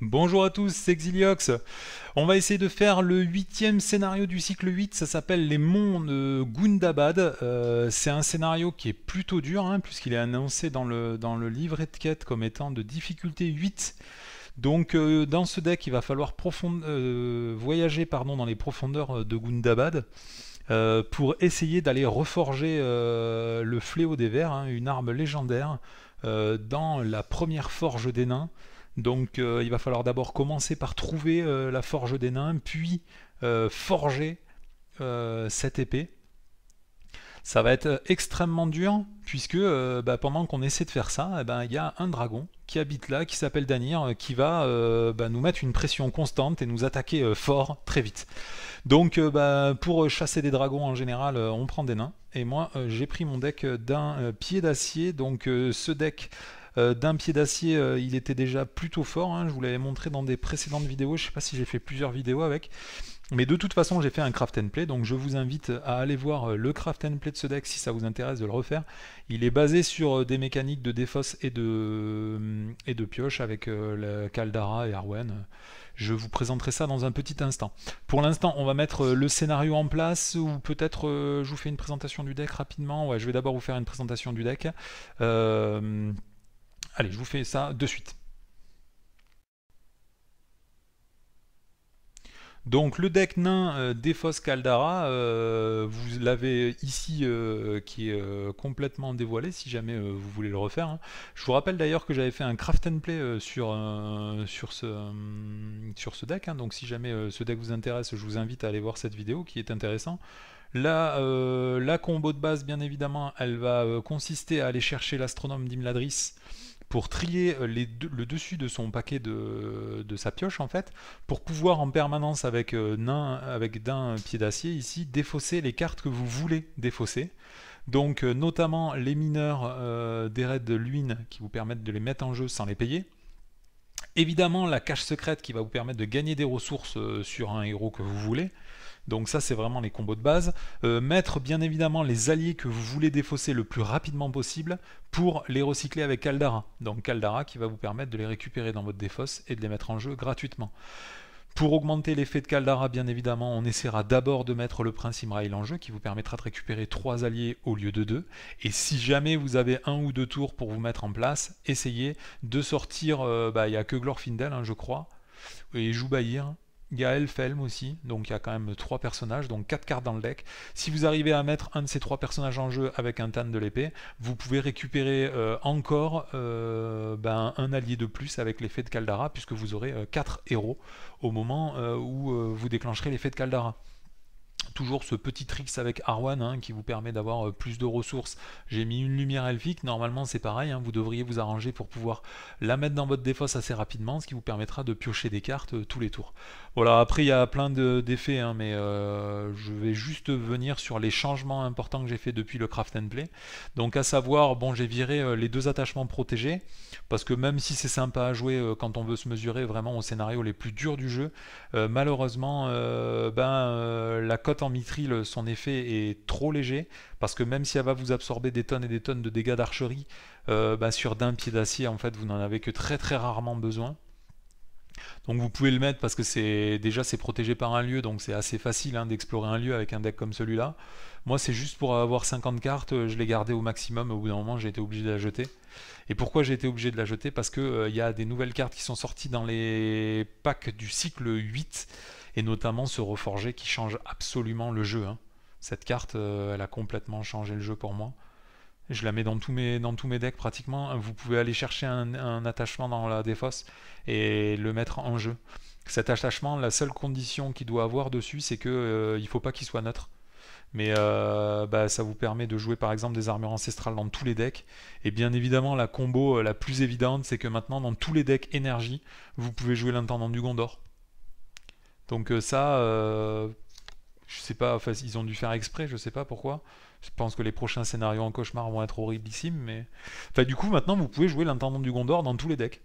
Bonjour à tous, c'est Xiliox. On va essayer de faire le huitième scénario du cycle 8, ça s'appelle les monts de Gundabad. C'est un scénario qui est plutôt dur, hein, puisqu'il est annoncé dans le livret de quête comme étant de difficulté 8. Donc dans ce deck, il va falloir voyager dans les profondeurs de Gundabad pour essayer d'aller reforger le fléau des vers, hein, une arme légendaire, dans la première forge des nains. Donc il va falloir d'abord commencer par trouver la forge des nains, puis forger cette épée. Ça va être extrêmement dur, puisque pendant qu'on essaie de faire ça, il y a un dragon qui habite là, qui s'appelle Danir, qui va nous mettre une pression constante et nous attaquer fort très vite. Donc pour chasser des dragons en général, on prend des nains. Et moi j'ai pris mon deck d'un pied d'acier. Donc ce deck d'un pied d'acier, il était déjà plutôt fort, hein. Je vous l'avais montré dans des précédentes vidéos. Je sais pas si j'ai fait plusieurs vidéos avec. Mais de toute façon, j'ai fait un craft and play, donc je vous invite à aller voir le craft and play de ce deck si ça vous intéresse de le refaire. Il est basé sur des mécaniques de défausse et de pioche avec la Caldara et Arwen. Je vous présenterai ça dans un petit instant. Pour l'instant, on va mettre le scénario en place, ou peut-être je vous fais une présentation du deck rapidement. Ouais, je vais d'abord vous faire une présentation du deck. Allez, je vous fais ça de suite. Donc le deck nain d'Ephos Caldara, vous l'avez ici qui est complètement dévoilé si jamais vous voulez le refaire, hein. Je vous rappelle d'ailleurs que j'avais fait un craft and play sur ce deck, hein. Donc si jamais ce deck vous intéresse, je vous invite à aller voir cette vidéo qui est intéressant. Là, la combo de base, bien évidemment, elle va consister à aller chercher l'astronome d'Imladris pour trier le dessus de son paquet de sa pioche en fait, pour pouvoir en permanence avec d'un pied d'acier ici défausser les cartes que vous voulez défausser. Donc notamment les mineurs des raids de Luin qui vous permettent de les mettre en jeu sans les payer. Évidemment la cache secrète qui va vous permettre de gagner des ressources sur un héros que vous voulez. Donc ça c'est vraiment les combos de base. Mettre bien évidemment les alliés que vous voulez défausser le plus rapidement possible pour les recycler avec Caldara. Donc Caldara qui va vous permettre de les récupérer dans votre défausse et de les mettre en jeu gratuitement. Pour augmenter l'effet de Caldara, bien évidemment, on essaiera d'abord de mettre le Prince Imrail en jeu, qui vous permettra de récupérer 3 alliés au lieu de 2. Et si jamais vous avez 1 ou 2 tours pour vous mettre en place, essayez de sortir, il n'y a que Glorfindel, hein, je crois, et Joubaïr. Il y a Elfhelm aussi, donc il y a quand même 3 personnages, donc 4 cartes dans le deck. Si vous arrivez à mettre un de ces 3 personnages en jeu avec un Tan de l'épée, vous pouvez récupérer encore un allié de plus avec l'effet de Caldara, puisque vous aurez 4 héros au moment où vous déclencherez l'effet de Caldara. Toujours ce petit tricks avec Arwan, hein, qui vous permet d'avoir plus de ressources. J'ai mis une lumière elfique, normalement c'est pareil, hein, vous devriez vous arranger pour pouvoir la mettre dans votre défausse assez rapidement, ce qui vous permettra de piocher des cartes tous les tours. Voilà, après il y a plein d'effets, hein, mais je vais juste venir sur les changements importants que j'ai fait depuis le craft and play. Donc à savoir, bon, j'ai viré les 2 attachements protégés, parce que même si c'est sympa à jouer quand on veut se mesurer vraiment aux scénarios les plus durs du jeu, malheureusement la cote en mithril, son effet est trop léger, parce que même si elle va vous absorber des tonnes et des tonnes de dégâts d'archerie, sur d'un pied d'acier en fait vous n'en avez que très très rarement besoin. Donc vous pouvez le mettre parce que c'est protégé par un lieu, donc c'est assez facile, hein, d'explorer un lieu avec un deck comme celui-là. Moi c'est juste pour avoir 50 cartes, je l'ai gardé au maximum, au bout d'un moment j'ai été obligé de la jeter. Et pourquoi j'ai été obligé de la jeter? Parce que y a des nouvelles cartes qui sont sorties dans les packs du cycle 8, et notamment ce reforgé qui change absolument le jeu, hein. Cette carte, elle a complètement changé le jeu pour moi. Je la mets dans tous mes decks pratiquement. Vous pouvez aller chercher un attachement dans la défausse et le mettre en jeu. Cet attachement, la seule condition qu'il doit avoir dessus, c'est que il faut pas qu'il soit neutre. Mais ça vous permet de jouer par exemple des armures ancestrales dans tous les decks. Et bien évidemment, la combo la plus évidente, c'est que maintenant dans tous les decks énergie, vous pouvez jouer l'intendant du Gondor. Donc je sais pas, enfin, ils ont dû faire exprès, je sais pas pourquoi. Je pense que les prochains scénarios en cauchemar vont être horriblissimes, mais... Enfin, du coup, maintenant, vous pouvez jouer l'intendant du Gondor dans tous les decks.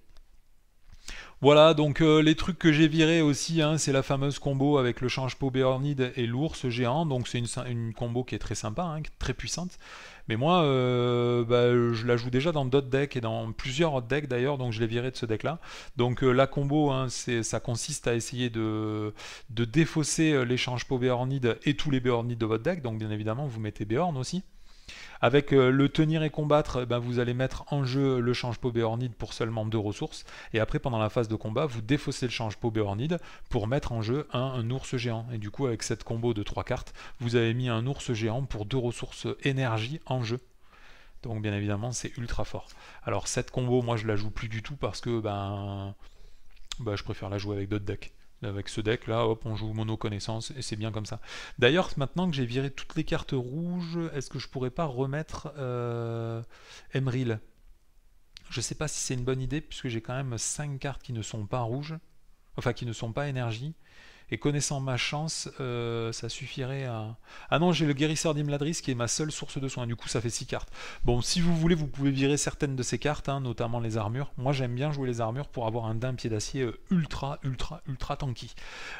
Voilà, donc les trucs que j'ai virés aussi, hein, c'est la fameuse combo avec le change-peau Béornide et l'ours géant. Donc c'est une combo qui est très sympa, hein, qui est très puissante. Mais moi, bah, je la joue déjà dans d'autres decks et dans plusieurs autres decks d'ailleurs, donc je l'ai viré de ce deck-là. Donc la combo, hein, ça consiste à essayer de défausser les change-peau Béornide et tous les Béornides de votre deck. Donc bien évidemment, vous mettez Béorn aussi. Avec le tenir et combattre, ben, vous allez mettre en jeu le change-peau Béornide pour seulement 2 ressources. Et après, pendant la phase de combat, vous défaussez le change-peau Béornide pour mettre en jeu un ours géant. Et du coup, avec cette combo de 3 cartes, vous avez mis un ours géant pour 2 ressources énergie en jeu. Donc bien évidemment, c'est ultra fort. Alors cette combo, moi je la joue plus du tout parce que je préfère la jouer avec d'autres decks. Avec ce deck là, hop, on joue mono connaissance et c'est bien comme ça. D'ailleurs, maintenant que j'ai viré toutes les cartes rouges, est-ce que je pourrais pas remettre Emeril? Je sais pas si c'est une bonne idée puisque j'ai quand même 5 cartes qui ne sont pas rouges, enfin qui ne sont pas énergie. Et connaissant ma chance, ça suffirait à... Ah non, j'ai le guérisseur d'Imladris qui est ma seule source de soins, du coup ça fait 6 cartes. Bon, si vous voulez, vous pouvez virer certaines de ces cartes, hein, notamment les armures. Moi j'aime bien jouer les armures pour avoir un daim pied d'acier ultra tanky.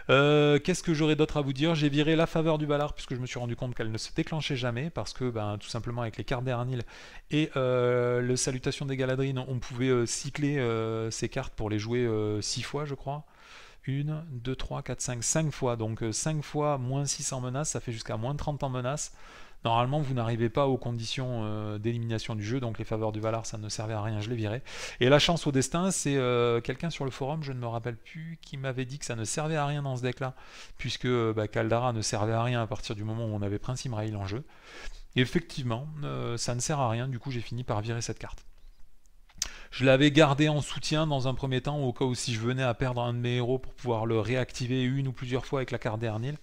Qu'est-ce que j'aurais d'autre à vous dire? J'ai viré la faveur du Valar puisque je me suis rendu compte qu'elle ne se déclenchait jamais, parce que tout simplement avec les cartes d'Ernil et le salutation des Galadrines, on pouvait cycler ces cartes pour les jouer 6 fois je crois. 1, 2, 3, 4, 5, 5 fois. Donc 5 fois moins 6 en menace, ça fait jusqu'à moins 30 en menace. Normalement, vous n'arrivez pas aux conditions d'élimination du jeu, donc les faveurs du Valar, ça ne servait à rien, je les virais. Et la chance au destin, c'est quelqu'un sur le forum, je ne me rappelle plus, qui m'avait dit que ça ne servait à rien dans ce deck-là, puisque Caldara ne servait à rien à partir du moment où on avait Prince Imrail en jeu. Et effectivement, ça ne sert à rien, du coup j'ai fini par virer cette carte. Je l'avais gardé en soutien dans un premier temps au cas où si je venais à perdre un de mes héros pour pouvoir le réactiver une ou plusieurs fois avec la carte d'Ernil.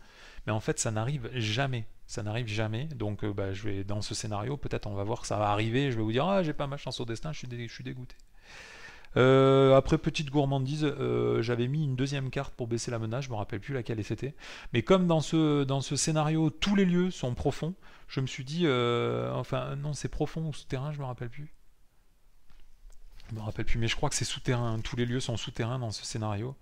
Mais en fait ça n'arrive jamais. Ça n'arrive jamais. Donc je vais dans ce scénario, peut-être on va voir que ça va arriver. Je vais vous dire ah j'ai pas ma chance au destin, je suis dégoûté. Après petite gourmandise, j'avais mis une deuxième carte pour baisser la menace, je me rappelle plus laquelle c'était. Mais comme dans ce scénario tous les lieux sont profonds, je me suis dit enfin non c'est profond ou souterrain, je me rappelle plus. Je me rappelle plus, mais je crois que c'est souterrain. Tous les lieux sont souterrains dans ce scénario.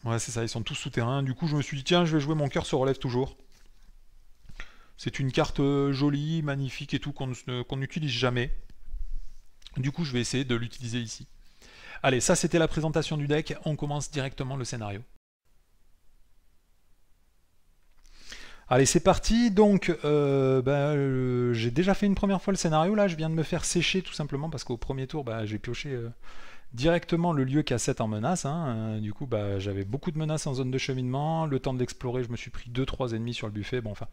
Ouais, c'est ça, ils sont tous souterrains. Du coup, je me suis dit, tiens, je vais jouer Mon cœur se relève toujours. C'est une carte jolie, magnifique et tout, qu'on n'utilise jamais. Du coup, je vais essayer de l'utiliser ici. Allez, ça c'était la présentation du deck. On commence directement le scénario. Allez, c'est parti. Donc, j'ai déjà fait une première fois le scénario. Là, je viens de me faire sécher tout simplement parce qu'au premier tour, j'ai pioché directement le lieu qui a 7 en menace. Hein. Du coup, j'avais beaucoup de menaces en zone de cheminement. Le temps de l'explorer, je me suis pris 2-3 ennemis sur le buffet. Bon, enfin,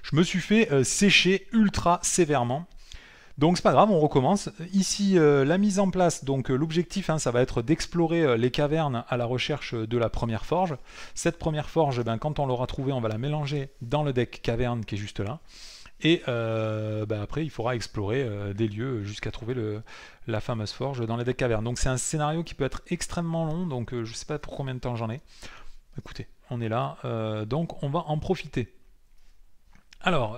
je me suis fait sécher ultra sévèrement. Donc c'est pas grave, on recommence. Ici, la mise en place, donc l'objectif, ça va être d'explorer les cavernes à la recherche de la première forge. Cette première forge, quand on l'aura trouvée, on va la mélanger dans le deck caverne qui est juste là. Et après, il faudra explorer des lieux jusqu'à trouver la fameuse forge dans les decks cavernes. Donc c'est un scénario qui peut être extrêmement long, donc je sais pas pour combien de temps j'en ai. Écoutez, on est là, donc on va en profiter. Alors,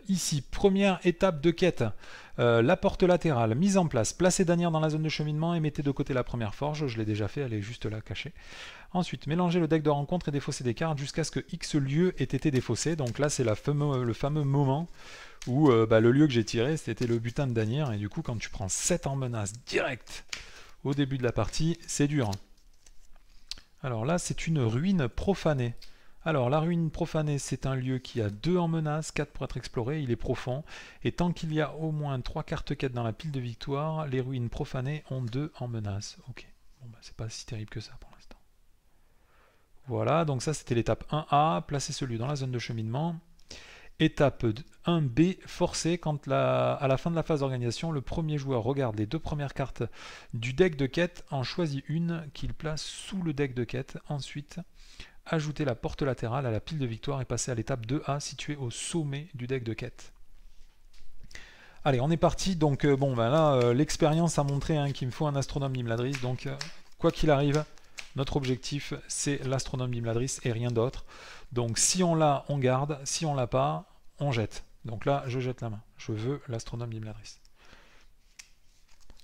ici, première étape de quête, la porte latérale, mise en place, placez Danir dans la zone de cheminement et mettez de côté la première forge, je l'ai déjà fait, elle est juste là cachée. Ensuite, mélangez le deck de rencontre et défaussez des cartes jusqu'à ce que X lieu ait été défaussé, donc là c'est le fameux moment où le lieu que j'ai tiré c'était le butin de Danir, et du coup quand tu prends 7 en menace direct au début de la partie, c'est dur. Alors là c'est une ruine profanée. Alors, la ruine profanée, c'est un lieu qui a 2 en menace, 4 pour être exploré, il est profond, et tant qu'il y a au moins 3 cartes quêtes dans la pile de victoire, les ruines profanées ont 2 en menace. Ok, bon c'est pas si terrible que ça pour l'instant. Voilà, donc ça c'était l'étape 1A, placer ce lieu dans la zone de cheminement. Étape 1B, forcé, quand à la fin de la phase d'organisation, le premier joueur regarde les 2 premières cartes du deck de quête, en choisit une qu'il place sous le deck de quête, ensuite ajouter la porte latérale à la pile de victoire et passer à l'étape 2A située au sommet du deck de quête. Allez, on est parti. Donc là, l'expérience a montré qu'il me faut un astronome d'Imladris. Donc quoi qu'il arrive, notre objectif c'est l'astronome d'Imladris et rien d'autre. Donc si on l'a, on garde. Si on l'a pas, on jette. Donc là, je jette la main. Je veux l'astronome d'Imladris.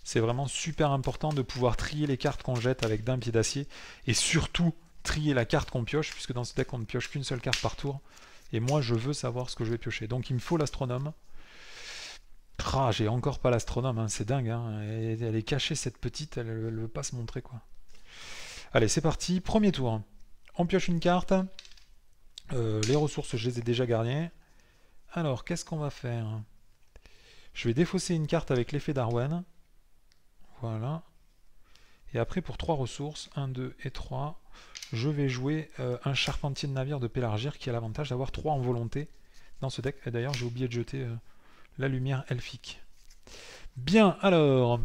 C'est vraiment super important de pouvoir trier les cartes qu'on jette avec d'un pied d'acier. Et surtout, trier la carte qu'on pioche, puisque dans ce deck, on ne pioche qu'une seule carte par tour. Et moi, je veux savoir ce que je vais piocher. Donc, il me faut l'astronome. Ah, j'ai encore pas l'astronome, hein, c'est dingue. Hein. Elle est cachée, cette petite, elle ne veut pas se montrer, quoi. Allez, c'est parti. Premier tour. On pioche une carte. Les ressources, je les ai déjà gagnées. Alors, qu'est-ce qu'on va faire? Je vais défausser une carte avec l'effet d'Arwen. Voilà. Et après, pour 3 ressources, 1, 2 et 3, je vais jouer un charpentier de navire de Pélargir qui a l'avantage d'avoir 3 en volonté dans ce deck. Et d'ailleurs, j'ai oublié de jeter la lumière elfique. Bien, alors,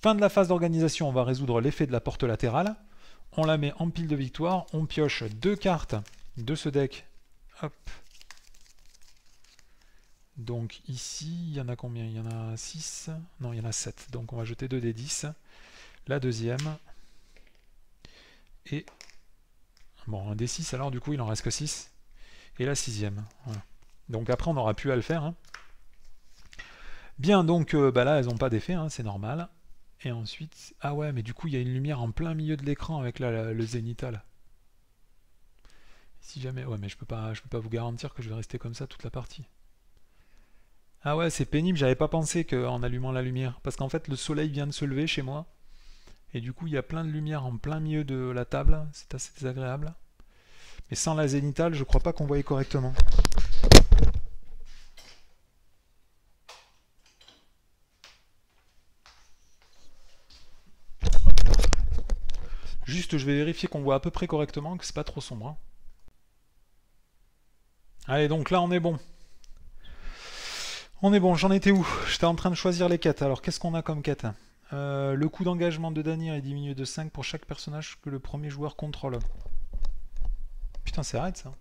fin de la phase d'organisation, on va résoudre l'effet de la porte latérale. On la met en pile de victoire. On pioche 2 cartes de ce deck. Hop. Donc ici, il y en a combien? Il y en a 6. Non, il y en a 7. Donc on va jeter 2 des 10. La deuxième. Et bon, un des 6 alors, du coup, il en reste que 6. Et la sixième. Voilà. Donc après, on n'aura plus à le faire. Hein. Bien, donc bah là, elles n'ont pas d'effet, hein, c'est normal. Et ensuite... Ah ouais, mais du coup, il y a une lumière en plein milieu de l'écran avec le zénithal. Si jamais... Ouais, mais je peux pas vous garantir que je vais rester comme ça toute la partie. Ah ouais, c'est pénible, j'avais pas pensé qu'en allumant la lumière. Parce qu'en fait, le soleil vient de se lever chez moi. Et du coup, il y a plein de lumière en plein milieu de la table. C'est assez désagréable. Mais sans la zénithale, je crois pas qu'on voyait correctement. Juste, je vais vérifier qu'on voit à peu près correctement, que c'est pas trop sombre. Hein. Allez, donc là, on est bon. On est bon, j'en étais où? J'étais en train de choisir les quêtes. Alors, qu'est-ce qu'on a comme quête? Le coût d'engagement de Danir est diminué de 5 pour chaque personnage que le premier joueur contrôle. Putain, c'est arrête ça.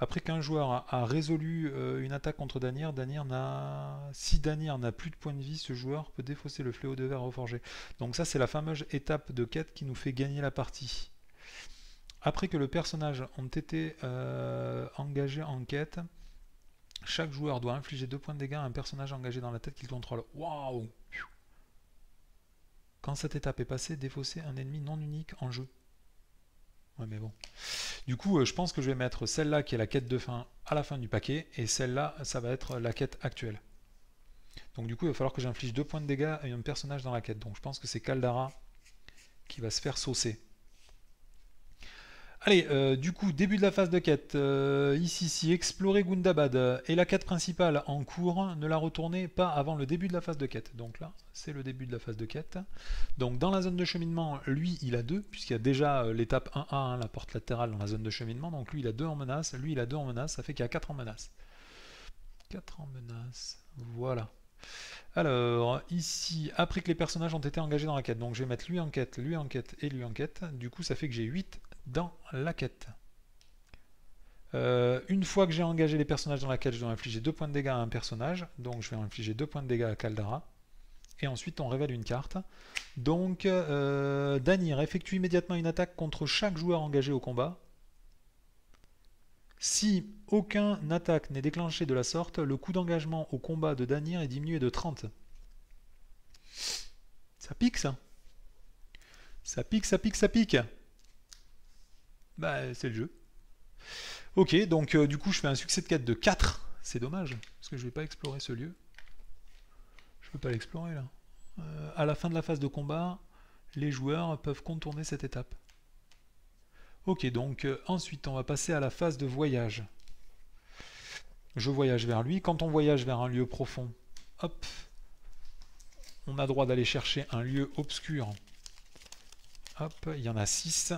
Après qu'un joueur a résolu une attaque contre Danir, si Danir n'a plus de points de vie, ce joueur peut défausser le fléau de verre reforgé. Donc ça, c'est la fameuse étape de quête qui nous fait gagner la partie. Après que le personnage ait été engagé en quête, chaque joueur doit infliger 2 points de dégâts à un personnage engagé dans la tête qu'il contrôle. Waouh! Quand cette étape est passée, défausser un ennemi non unique en jeu. Ouais, mais bon. Du coup, je pense que je vais mettre celle-là qui est la quête de fin à la fin du paquet, et celle-là, ça va être la quête actuelle. Donc du coup, il va falloir que j'inflige 2 points de dégâts à un personnage dans la quête. Donc je pense que c'est Caldara qui va se faire saucer. Allez, du coup, début de la phase de quête. Ici, explorer Gundabad et la quête principale en cours, ne la retournez pas avant le début de la phase de quête. Donc là, c'est le début de la phase de quête. Donc dans la zone de cheminement, lui, il a 2, puisqu'il y a déjà l'étape 1A, hein, la porte latérale dans la zone de cheminement. Donc lui, il a 2 en menace, lui, il a 2 en menace, ça fait qu'il y a 4 en menace. 4 en menace, voilà. Alors, ici, après que les personnages ont été engagés dans la quête, donc je vais mettre lui en quête et lui en quête. Du coup, ça fait que j'ai 8 dans la quête. Une fois que j'ai engagé les personnages dans la quête, je dois infliger 2 points de dégâts à un personnage. Donc je vais infliger 2 points de dégâts à Caldara. Et ensuite on révèle une carte. Donc Danir effectue immédiatement une attaque contre chaque joueur engagé au combat. Si aucune attaque n'est déclenchée de la sorte, le coût d'engagement au combat de Danir est diminué de 30. Ça pique ça. Ça pique, ça pique, ça pique. Bah c'est le jeu. Ok, donc du coup je fais un succès de quête de 4. C'est dommage, parce que je vais pas explorer ce lieu. Je peux pas l'explorer là. À la fin de la phase de combat, les joueurs peuvent contourner cette étape. Ok, donc ensuite on va passer à la phase de voyage. Je voyage vers lui. Quand on voyage vers un lieu profond, hop, on a droit d'aller chercher un lieu obscur. Hop, il y en a 6.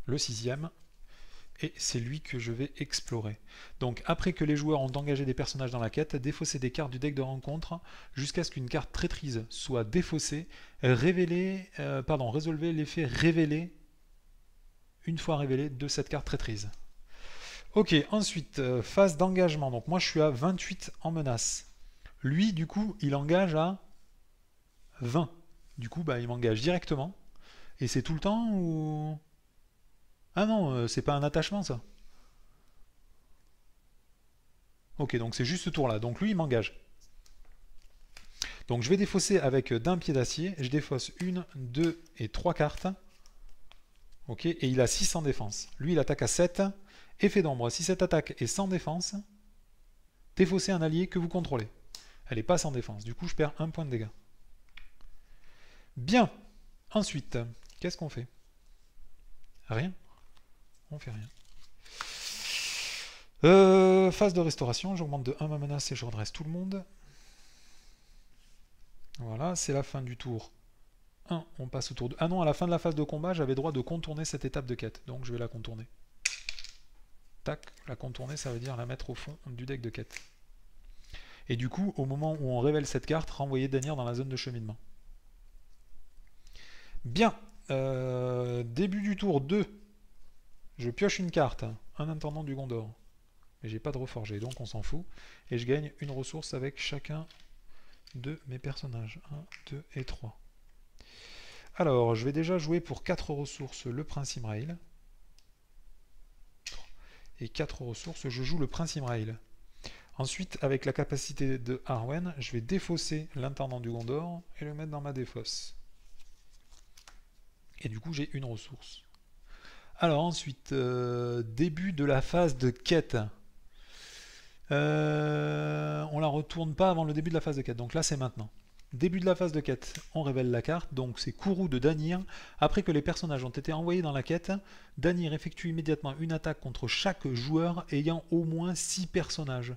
Le 6e. Et c'est lui que je vais explorer. Donc après que les joueurs ont engagé des personnages dans la quête, défausser des cartes du deck de rencontre jusqu'à ce qu'une carte traîtrise soit défaussée, résolvez l'effet révélé une fois révélé de cette carte traîtrise. Ok, ensuite, phase d'engagement. Donc moi je suis à 28 en menace. Lui, du coup, il engage à 20. Du coup, bah, il m'engage directement. Et c'est tout le temps ou... Ah non, c'est pas un attachement ça. Ok, donc c'est juste ce tour là. Donc lui il m'engage. Donc je vais défausser avec d'un pied d'acier. Je défausse 1, 2 et 3 cartes. Ok, et il a 6 en défense. Lui, il attaque à 7. Effet d'ombre. Si cette attaque est sans défense, défaussez un allié que vous contrôlez. Elle n'est pas sans défense. Du coup, je perds 1 point de dégâts. Bien. Ensuite, qu'est-ce qu'on fait? Rien. On fait rien. Phase de restauration. J'augmente de 1 ma menace et je redresse tout le monde. Voilà, c'est la fin du tour 1. On passe au tour 2. Ah non, à la fin de la phase de combat, j'avais droit de contourner cette étape de quête. Donc je vais la contourner. Tac, la contourner, ça veut dire la mettre au fond du deck de quête. Et du coup, au moment où on révèle cette carte, renvoyer Danir dans la zone de cheminement. Bien. Début du tour 2. Je pioche une carte, un intendant du Gondor. Mais j'ai pas de reforgé, donc on s'en fout. Et je gagne une ressource avec chacun de mes personnages. 1, 2 et 3. Alors, je vais déjà jouer pour 4 ressources le Prince Imrail. Et 4 ressources, je joue le Prince Imrail. Ensuite, avec la capacité de Arwen, je vais défausser l'intendant du Gondor et le mettre dans ma défausse. Et du coup, j'ai une ressource. Alors ensuite, début de la phase de quête. On la retourne pas avant le début de la phase de quête. Donc là, c'est maintenant. Début de la phase de quête, on révèle la carte. Donc c'est Kourou de Danir. Après que les personnages ont été envoyés dans la quête, Danir effectue immédiatement une attaque contre chaque joueur ayant au moins 6 personnages.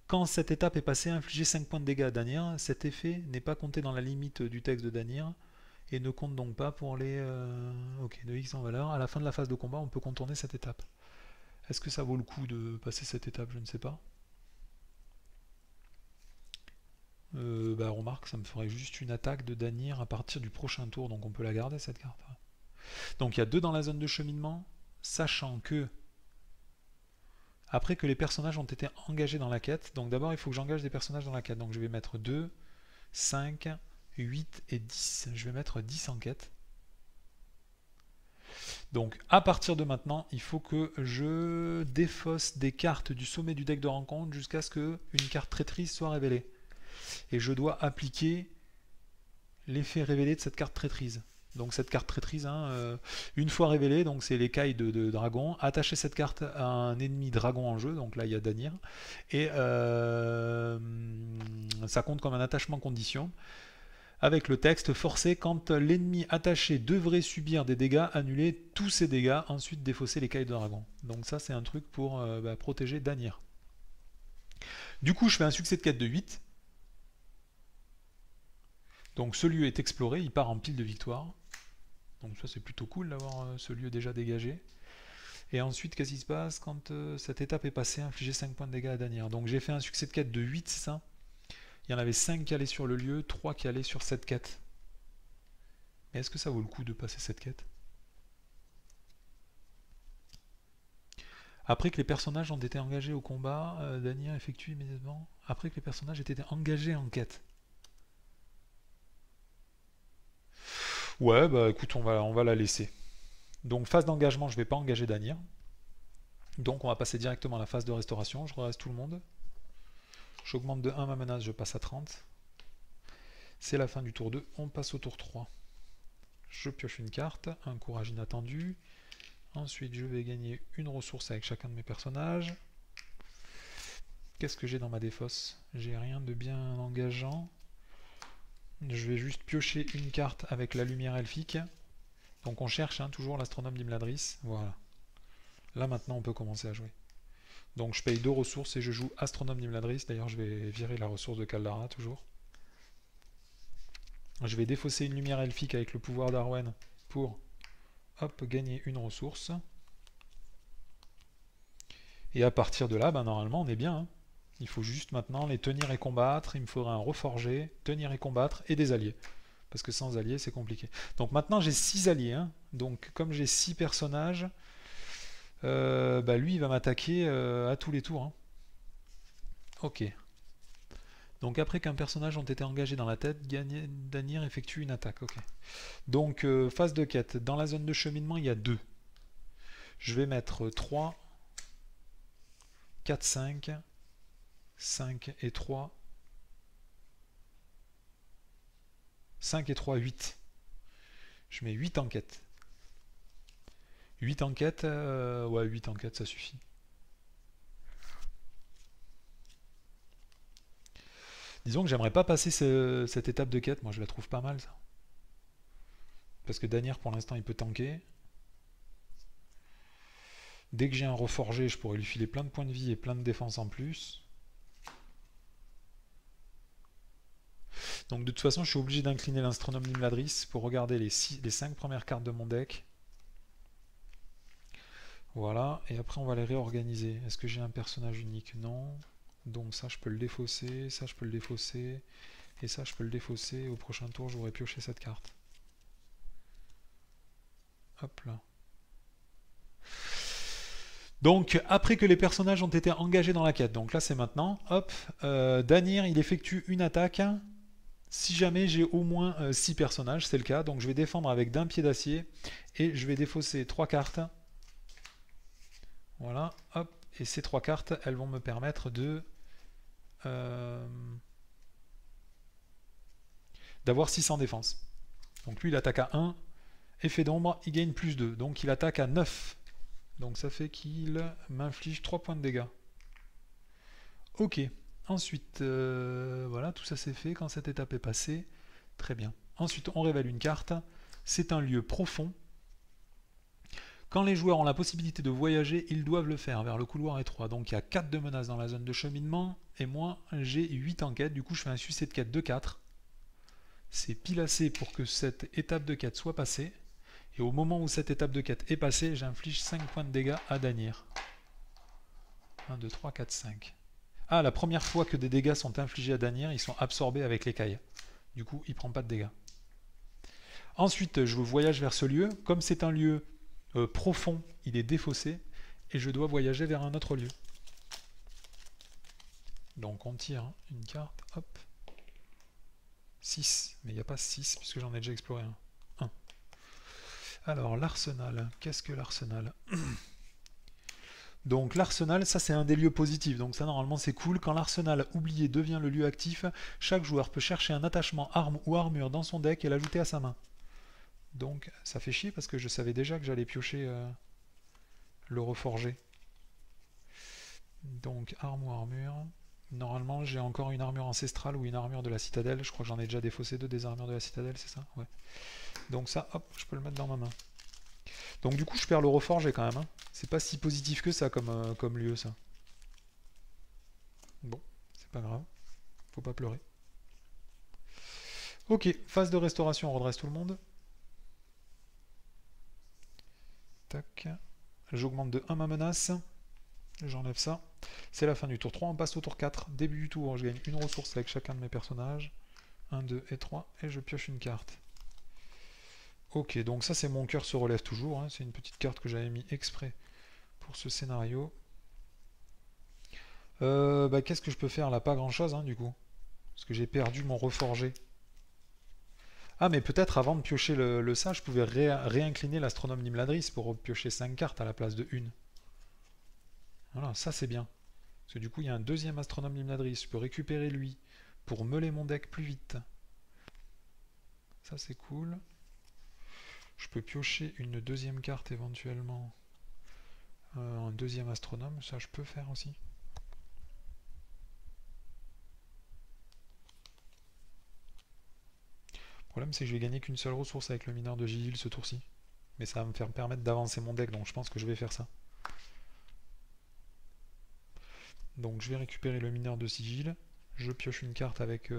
Quand cette étape est passée, infligez 5 points de dégâts à Danir. Cet effet n'est pas compté dans la limite du texte de Danir et ne compte donc pas pour les ok, de X en valeur. À la fin de la phase de combat, on peut contourner cette étape. Est-ce que ça vaut le coup de passer cette étape? Je ne sais pas. Bah remarque, ça me ferait juste une attaque de Danir à partir du prochain tour, donc on peut la garder cette carte. Donc il y a 2 dans la zone de cheminement, sachant que après que les personnages ont été engagés dans la quête, donc d'abord il faut que j'engage des personnages dans la quête, donc je vais mettre 2, 5, 8 et 10. Je vais mettre 10 en quête. Donc à partir de maintenant, il faut que je défausse des cartes du sommet du deck de rencontre jusqu'à ce qu'une carte traîtrise soit révélée. Et je dois appliquer l'effet révélé de cette carte traîtrise. Donc cette carte traîtrise, une fois révélée, donc c'est l'écaille de dragon, attacher cette carte à un ennemi dragon en jeu, donc là il y a Danir, et ça compte comme un attachement condition, avec le texte forcé quand l'ennemi attaché devrait subir des dégâts, annuler tous ses dégâts, ensuite défausser l'écaille de dragon. Donc ça c'est un truc pour protéger Danir. Du coup je fais un succès de quête de 8. Donc ce lieu est exploré, il part en pile de victoire. Donc ça c'est plutôt cool d'avoir ce lieu déjà dégagé. Et ensuite, qu'est-ce qui se passe quand cette étape est passée? Infliger 5 points de dégâts à Danir. Donc j'ai fait un succès de quête de 8, c'est ça? Il y en avait 5 qui allaient sur le lieu, 3 qui allaient sur cette quête. Mais est-ce que ça vaut le coup de passer cette quête? Après que les personnages ont été engagés au combat, Danir effectue immédiatement. Après que les personnages aient été engagés en quête. Ouais, bah écoute, on va la laisser. Donc phase d'engagement, je ne vais pas engager Danir. Donc on va passer directement à la phase de restauration. Je reste tout le monde. J'augmente de 1 ma menace, je passe à 30. C'est la fin du tour 2. On passe au tour 3. Je pioche une carte, un courage inattendu. Ensuite, je vais gagner une ressource avec chacun de mes personnages. Qu'est-ce que j'ai dans ma défausse? J'ai rien de bien engageant. Je vais juste piocher une carte avec la lumière elfique. Donc on cherche toujours l'astronome d'Imladris. Voilà. Là maintenant on peut commencer à jouer. Donc je paye 2 ressources et je joue astronome d'Imladris. D'ailleurs je vais virer la ressource de Caldara toujours. Je vais défausser une lumière elfique avec le pouvoir d'Arwen pour gagner une ressource. Et à partir de là, normalement on est bien. Il faut juste maintenant les tenir et combattre. Il me faudra un reforgé, tenir et combattre et des alliés. Parce que sans alliés, c'est compliqué. Donc maintenant, j'ai 6 alliés. Donc comme j'ai 6 personnages, lui, il va m'attaquer à tous les tours. Ok. Donc après qu'un personnage ait été engagé dans la tête, Danir effectue une attaque. Ok. Donc phase de quête. Dans la zone de cheminement, il y a 2. Je vais mettre 3, 4, 5... 5 et 3. 5 et 3, 8. Je mets 8 enquêtes. 8 enquêtes, ouais, 8 enquêtes, ça suffit. Disons que j'aimerais pas passer cette étape de quête, moi je la trouve pas mal ça. Parce que Danir pour l'instant il peut tanker. Dès que j'ai un reforgé, je pourrais lui filer plein de points de vie et plein de défense en plus. Donc de toute façon, je suis obligé d'incliner l'Astronome Nimladris pour regarder les 5 premières cartes de mon deck. Voilà, et après on va les réorganiser. Est-ce que j'ai un personnage unique? Non. Donc ça je peux le défausser, ça je peux le défausser, et ça je peux le défausser. Au prochain tour j'aurai pioché cette carte. Hop là. Donc après que les personnages ont été engagés dans la quête, donc là c'est maintenant, hop, Danir il effectue une attaque si jamais j'ai au moins 6 personnages, c'est le cas, donc je vais défendre avec d'un pied d'acier et je vais défausser 3 cartes. Voilà, hop, et ces 3 cartes elles vont me permettre de d'avoir 6 en défense. Donc lui il attaque à 1, effet d'ombre, il gagne plus 2, donc il attaque à 9. Donc ça fait qu'il m'inflige 3 points de dégâts. Ok, ensuite, voilà, tout ça c'est fait quand cette étape est passée. Très bien. Ensuite, on révèle une carte. C'est un lieu profond. Quand les joueurs ont la possibilité de voyager, ils doivent le faire vers le couloir étroit. Donc il y a 4 de menaces dans la zone de cheminement. Et moi, j'ai 8 en quête. Du coup, je fais un succès de quête de 4. C'est pile assez pour que cette étape de quête soit passée. Et au moment où cette étape de quête est passée, j'inflige 5 points de dégâts à Danir. 1, 2, 3, 4, 5. Ah, la première fois que des dégâts sont infligés à Danir, ils sont absorbés avec l'écaille. Du coup, il ne prend pas de dégâts. Ensuite, je voyage vers ce lieu. Comme c'est un lieu profond, il est défaussé. Et je dois voyager vers un autre lieu. Donc on tire une carte. Hop. 6. Mais il n'y a pas 6 puisque j'en ai déjà exploré un. Alors, l'arsenal. Qu'est-ce que l'arsenal? Donc l'arsenal, ça c'est un des lieux positifs, donc ça normalement c'est cool. Quand l'arsenal oublié devient le lieu actif, chaque joueur peut chercher un attachement arme ou armure dans son deck et l'ajouter à sa main. Donc ça fait chier parce que je savais déjà que j'allais piocher le reforger. Donc arme ou armure. Normalement j'ai encore une armure ancestrale ou une armure de la citadelle. Je crois que j'en ai déjà défaussé 2 des armures de la citadelle, c'est ça? Ouais. Donc ça, hop, je peux le mettre dans ma main. Donc du coup je perds le reforger quand même. Hein. C'est pas si positif que ça comme lieu ça. Bon, c'est pas grave. Faut pas pleurer. Ok, phase de restauration, on redresse tout le monde. Tac. J'augmente de 1 ma menace. J'enlève ça. C'est la fin du tour 3, on passe au tour 4. Début du tour, je gagne une ressource avec chacun de mes personnages. 1, 2 et 3. Et je pioche une carte. Ok, donc ça c'est mon cœur se relève toujours. Hein. C'est une petite carte que j'avais mis exprès pour ce scénario. Qu'est-ce que je peux faire là? Pas grand chose hein, du coup. Parce que j'ai perdu mon reforgé. Ah mais peut-être avant de piocher le ça, je pouvais réincliner l'astronome Nimladris pour piocher 5 cartes à la place de 1. Voilà, ça c'est bien. Parce que du coup il y a un deuxième astronome Nimladris. Je peux récupérer lui pour meuler mon deck plus vite. Ça c'est cool. Je peux piocher une deuxième carte éventuellement. Un deuxième astronome, ça je peux faire aussi. Le problème c'est que je vais gagner qu'une seule ressource avec le mineur de Gigil ce tour-ci. Mais ça va me faire permettre d'avancer mon deck, donc je pense que je vais faire ça. Donc je vais récupérer le mineur de sigil. Je pioche une carte avec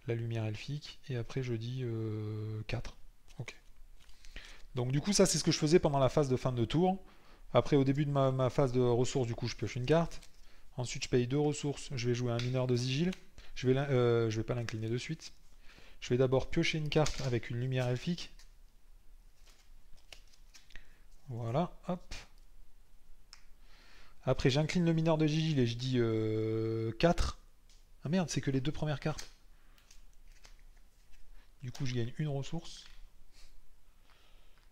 la lumière elfique. Et après je dis 4. Ok. Donc du coup ça c'est ce que je faisais pendant la phase de fin de tour. Après au début de ma phase de ressources, du coup je pioche une carte. Ensuite je paye 2 ressources. Je vais jouer un mineur de sigil. Je vais pas l'incliner de suite. Je vais d'abord piocher une carte avec une lumière elfique. Voilà, hop. Après j'incline le mineur de Gigil et je dis 4. Ah merde, c'est que les 2 premières cartes. Du coup je gagne une ressource.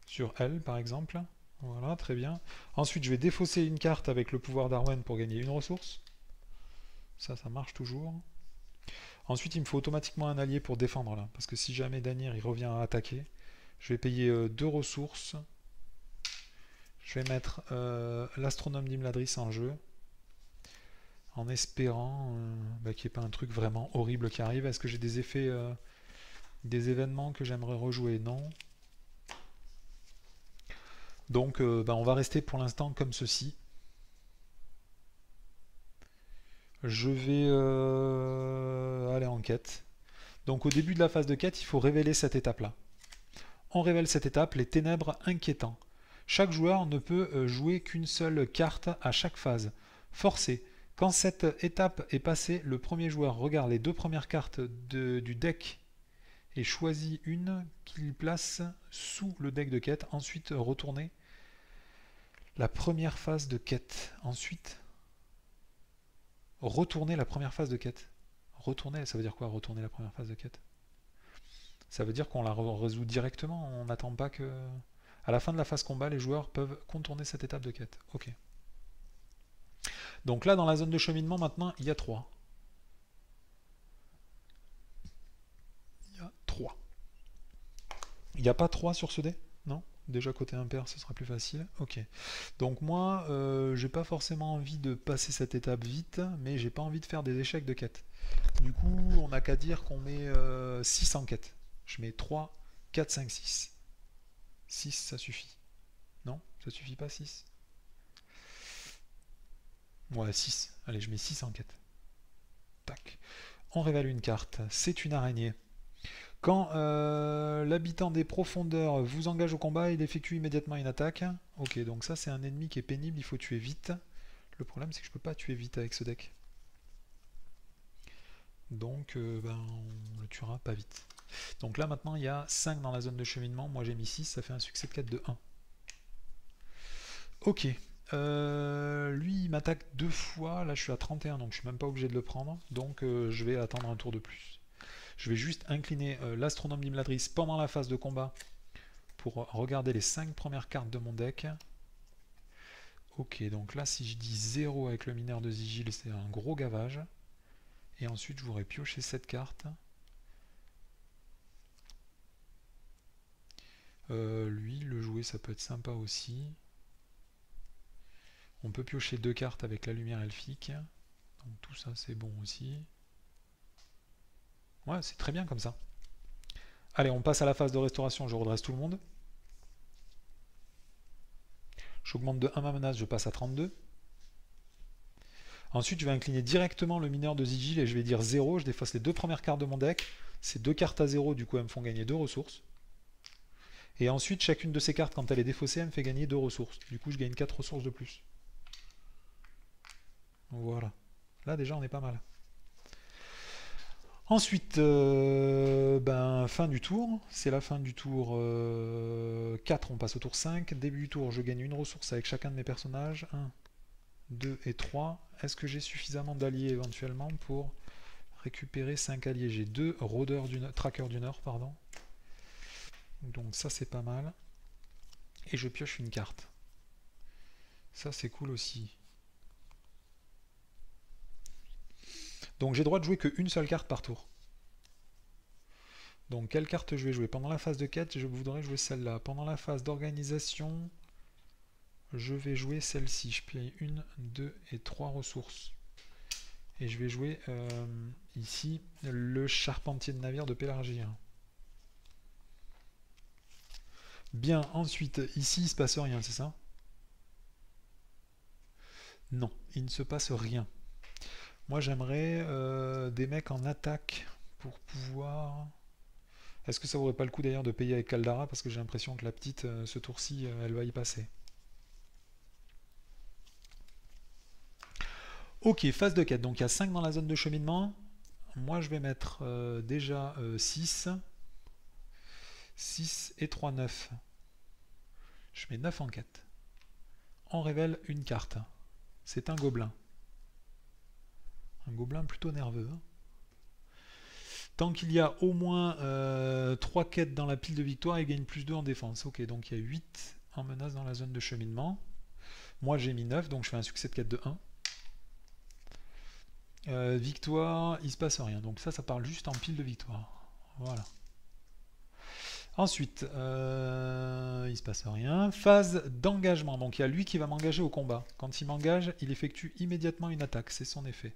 Sur elle par exemple. Voilà, très bien. Ensuite je vais défausser une carte avec le pouvoir d'Arwen pour gagner une ressource. Ça marche toujours. Ensuite, il me faut automatiquement un allié pour défendre là. Parce que si jamais Danir il revient à attaquer, je vais payer 2 ressources. Je vais mettre l'astronome d'Imladris en jeu. En espérant qu'il n'y ait pas un truc vraiment horrible qui arrive. Est-ce que j'ai des effets, des événements que j'aimerais rejouer? Non. Donc on va rester pour l'instant comme ceci. Je vais aller en quête. Donc au début de la phase de quête, il faut révéler cette étape-là. On révèle cette étape, les ténèbres inquiétants. Chaque joueur ne peut jouer qu'une seule carte à chaque phase. Forcé. Quand cette étape est passée, le premier joueur regarde les 2 premières cartes du deck et choisit une qu'il place sous le deck de quête. Ensuite, retournez la première phase de quête. Ensuite, retournez la première phase de quête. Retourner, ça veut dire quoi, retourner la première phase de quête? Ça veut dire qu'on la résout directement, on n'attend pas que... À la fin de la phase combat, les joueurs peuvent contourner cette étape de quête. Ok. Donc là, dans la zone de cheminement, maintenant, il y a 3. Il y a 3. Il n'y a pas 3 sur ce dé? Non? Déjà côté impair, ce sera plus facile. Ok. Donc moi, j'ai pas forcément envie de passer cette étape vite, mais j'ai pas envie de faire des échecs de quête. Du coup, on n'a qu'à dire qu'on met 6 en quête. Je mets 3, 4, 5, 6. 6, ça suffit. Non? Ça suffit pas 6? Ouais, 6. Allez, je mets 6 en quête. Tac. On révèle une carte. C'est une araignée. Quand l'habitant des profondeurs vous engage au combat, il effectue immédiatement une attaque. Ok, donc ça c'est un ennemi qui est pénible, il faut tuer vite. Le problème c'est que je peux pas tuer vite avec ce deck. Donc on le tuera pas vite. Donc là maintenant il y a 5 dans la zone de cheminement, moi j'ai mis 6, ça fait un succès de 4 de 1. Ok, lui il m'attaque 2 fois, là je suis à 31 donc je suis même pas obligé de le prendre, donc je vais attendre un tour de plus. Je vais juste incliner l'astronome d'Imladris pendant la phase de combat pour regarder les 5 premières cartes de mon deck. Ok, donc là si je dis 0 avec le mineur de Sigil, c'est un gros gavage. Et ensuite je voudrais piocher cette carte. Lui, le jouer ça peut être sympa aussi. On peut piocher 2 cartes avec la lumière elfique. Donc tout ça c'est bon aussi. Ouais, c'est très bien comme ça. Allez, on passe à la phase de restauration, je redresse tout le monde. J'augmente de 1 ma menace, je passe à 32. Ensuite, je vais incliner directement le mineur de Sigil et je vais dire 0. Je défausse les 2 premières cartes de mon deck. Ces 2 cartes à 0, du coup, elles me font gagner 2 ressources. Et ensuite, chacune de ces cartes, quand elle est défaussée, elle me fait gagner 2 ressources. Du coup, je gagne 4 ressources de plus. Voilà. Là, déjà, on est pas mal. Ensuite, fin du tour. C'est la fin du tour 4, on passe au tour 5. Début du tour, je gagne une ressource avec chacun de mes personnages. 1, 2 et 3. Est-ce que j'ai suffisamment d'alliés éventuellement pour récupérer 5 alliés? J'ai 2 trackers du Nord, pardon. Donc ça c'est pas mal. Et je pioche une carte. Ça c'est cool aussi. Donc j'ai le droit de jouer qu'une seule carte par tour. Donc quelle carte je vais jouer? Pendant la phase de quête, je voudrais jouer celle-là. Pendant la phase d'organisation, je vais jouer celle-ci. Je paye 1, 2 et 3 ressources. Et je vais jouer ici le charpentier de navire de Pélargir. Bien, ensuite, ici il ne se passe rien, c'est ça? Non, il ne se passe rien. Moi j'aimerais des mecs en attaque pour pouvoir... Est-ce que ça vaudrait pas le coup d'ailleurs de payer avec Caldara? Parce que j'ai l'impression que la petite, ce tour-ci, elle va y passer. Ok, phase de quête. Donc il y a 5 dans la zone de cheminement. Moi je vais mettre déjà 6. 6 et 3, 9. Je mets 9 en quête. On révèle une carte. C'est un gobelin. Un gobelin plutôt nerveux. Tant qu'il y a au moins 3 quêtes dans la pile de victoire, il gagne plus 2 en défense. Ok, donc il y a 8 en menace dans la zone de cheminement. Moi j'ai mis 9, donc je fais un succès de quête de 1. Victoire, il se passe rien. Donc ça parle juste en pile de victoire. Voilà. Ensuite, il se passe rien. Phase d'engagement. Donc il y a lui qui va m'engager au combat. Quand il m'engage, il effectue immédiatement une attaque. C'est son effet.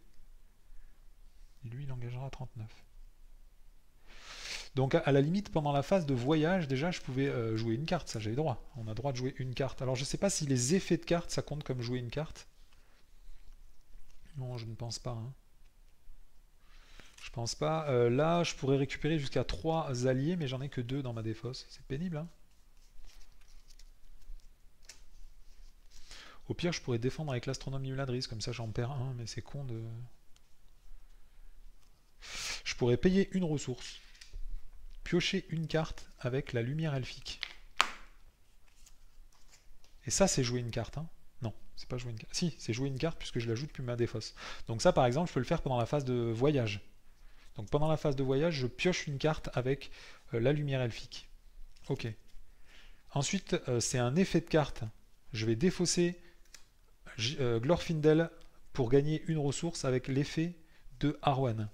Lui, il engagera à 39. Donc à la limite, pendant la phase de voyage, déjà, je pouvais jouer une carte. Ça, j'avais droit. On a droit de jouer une carte. Alors je ne sais pas si les effets de carte, ça compte comme jouer une carte. Non, je ne pense pas. Hein. Je pense pas. Là, je pourrais récupérer jusqu'à 3 alliés, mais j'en ai que 2 dans ma défausse. C'est pénible, hein. Au pire, je pourrais défendre avec l'astronome Imladris, comme ça j'en perds un, mais c'est con de... Je pourrais payer une ressource, piocher une carte avec la lumière elfique. Et ça, c'est jouer une carte, hein. Non, c'est pas jouer une carte. Si, c'est jouer une carte puisque je l'ajoute depuis ma défausse. Donc ça, par exemple, je peux le faire pendant la phase de voyage. Donc pendant la phase de voyage, je pioche une carte avec la lumière elfique. Ok. Ensuite, c'est un effet de carte. Je vais défausser Glorfindel pour gagner une ressource avec l'effet de Arwen.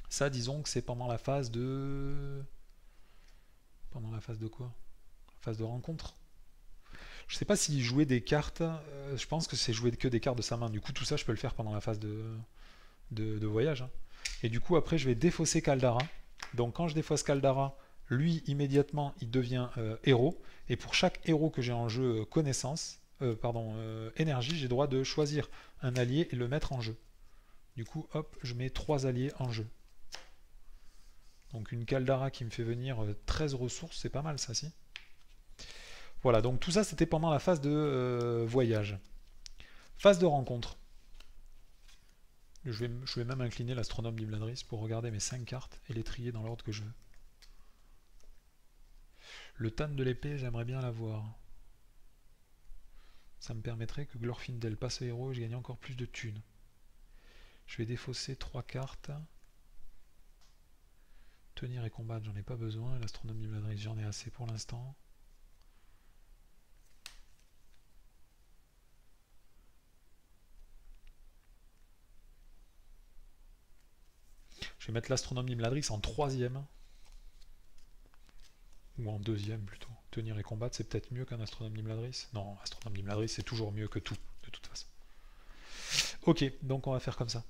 Ça, disons que c'est pendant la phase de... Pendant la phase de quoi? La phase de rencontre. Je sais pas s'il jouait des cartes. Je pense que c'est jouer que des cartes de sa main. Du coup, tout ça, je peux le faire pendant la phase de voyage. Hein. Et du coup, après, je vais défausser Caldara. Donc, quand je défausse Caldara, lui, immédiatement, il devient héros. Et pour chaque héros que j'ai en jeu connaissance, énergie, j'ai droit de choisir un allié et le mettre en jeu. Du coup, hop, je mets 3 alliés en jeu. Donc une Caldara qui me fait venir 13 ressources, c'est pas mal ça, si. Voilà, donc tout ça c'était pendant la phase de voyage. Phase de rencontre. Je vais même incliner l'astronome d'Imladris pour regarder mes 5 cartes et les trier dans l'ordre que je veux. Le Tan de l'épée, j'aimerais bien l'avoir. Ça me permettrait que Glorfindel passe au héros et je gagne encore plus de thunes. Je vais défausser 3 cartes. Tenir et combattre, j'en ai pas besoin. L'astronome d'Imladris, j'en ai assez pour l'instant. Je vais mettre l'astronome d'Imladris en 3ème. Ou en 2ème plutôt. Tenir et combattre, c'est peut-être mieux qu'un astronome d'Imladris. Non, astronome d'Imladris, c'est toujours mieux que tout, de toute façon. Ok, donc on va faire comme ça.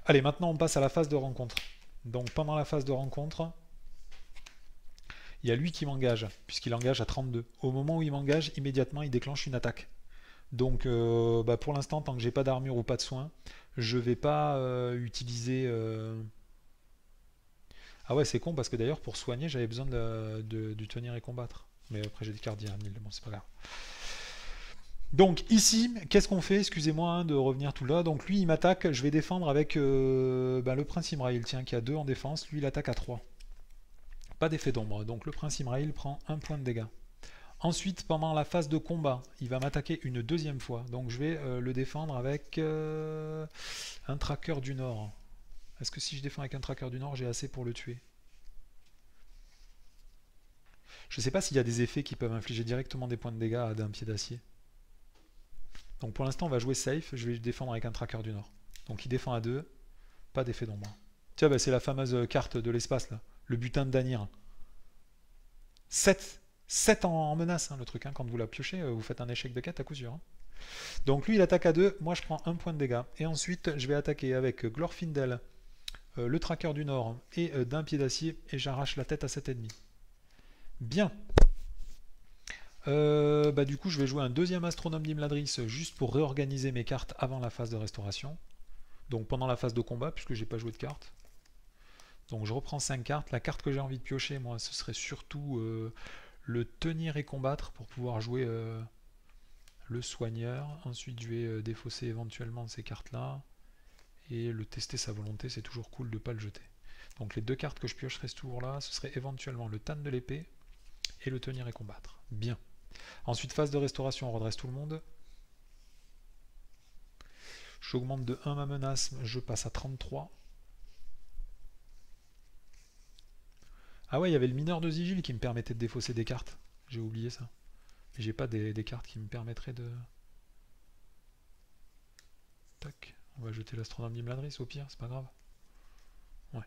Allez, maintenant on passe à la phase de rencontre. Donc pendant la phase de rencontre, il y a lui qui m'engage, puisqu'il engage à 32. Au moment où il m'engage, immédiatement il déclenche une attaque. Donc pour l'instant, tant que j'ai pas d'armure ou pas de soins, je vais pas utiliser... Ah ouais, c'est con parce que d'ailleurs pour soigner, j'avais besoin du tenir et combattre. Mais après j'ai des cartes d'Iranil, bon c'est pas grave. Donc ici, qu'est-ce qu'on fait? Excusez-moi hein, de revenir tout là. Donc lui il m'attaque, je vais défendre avec le prince Imrail, tiens, qui a 2 en défense, lui il attaque à 3. Pas d'effet d'ombre, donc le prince Imrail prend 1 point de dégâts. Ensuite, pendant la phase de combat, il va m'attaquer une 2ème fois. Donc je vais le défendre avec un tracker du Nord. Est-ce que si je défends avec un tracker du Nord, j'ai assez pour le tuer? Je ne sais pas s'il y a des effets qui peuvent infliger directement des points de dégâts à d'un pied d'acier. Donc pour l'instant, on va jouer safe. Je vais défendre avec un tracker du Nord. Donc il défend à 2. Pas d'effet d'ombre. Tiens, bah, c'est la fameuse carte de l'espace, là. Le butin de Danir. 7 en menace, hein, le truc. Hein. Quand vous la piochez, vous faites un échec de quête à coup sûr. Hein. Donc lui, il attaque à 2. Moi, je prends 1 point de dégâts. Et ensuite, je vais attaquer avec Glorfindel, le tracker du Nord et d'un pied d'acier. Et j'arrache la tête à 7,5. Bien. Du coup, je vais jouer un 2ème astronome d'Imladris juste pour réorganiser mes cartes avant la phase de restauration. Donc pendant la phase de combat, puisque j'ai pas joué de cartes. Donc je reprends 5 cartes. La carte que j'ai envie de piocher, moi, ce serait surtout le tenir et combattre pour pouvoir jouer le soigneur. Ensuite, je vais défausser éventuellement ces cartes-là. Et le tester sa volonté, c'est toujours cool de ne pas le jeter. Donc les 2 cartes que je piocherai ce tour-là, ce serait éventuellement le Tan de l'épée et le tenir et combattre. Bien. Ensuite, phase de restauration, on redresse tout le monde. J'augmente de 1 ma menace, je passe à 33. Ah ouais, il y avait le mineur de Sigil qui me permettait de défausser des cartes. J'ai oublié ça. Mais j'ai pas des cartes qui me permettraient de... Tac, on va jeter l'astronome d'Imladris au pire, c'est pas grave. Ouais.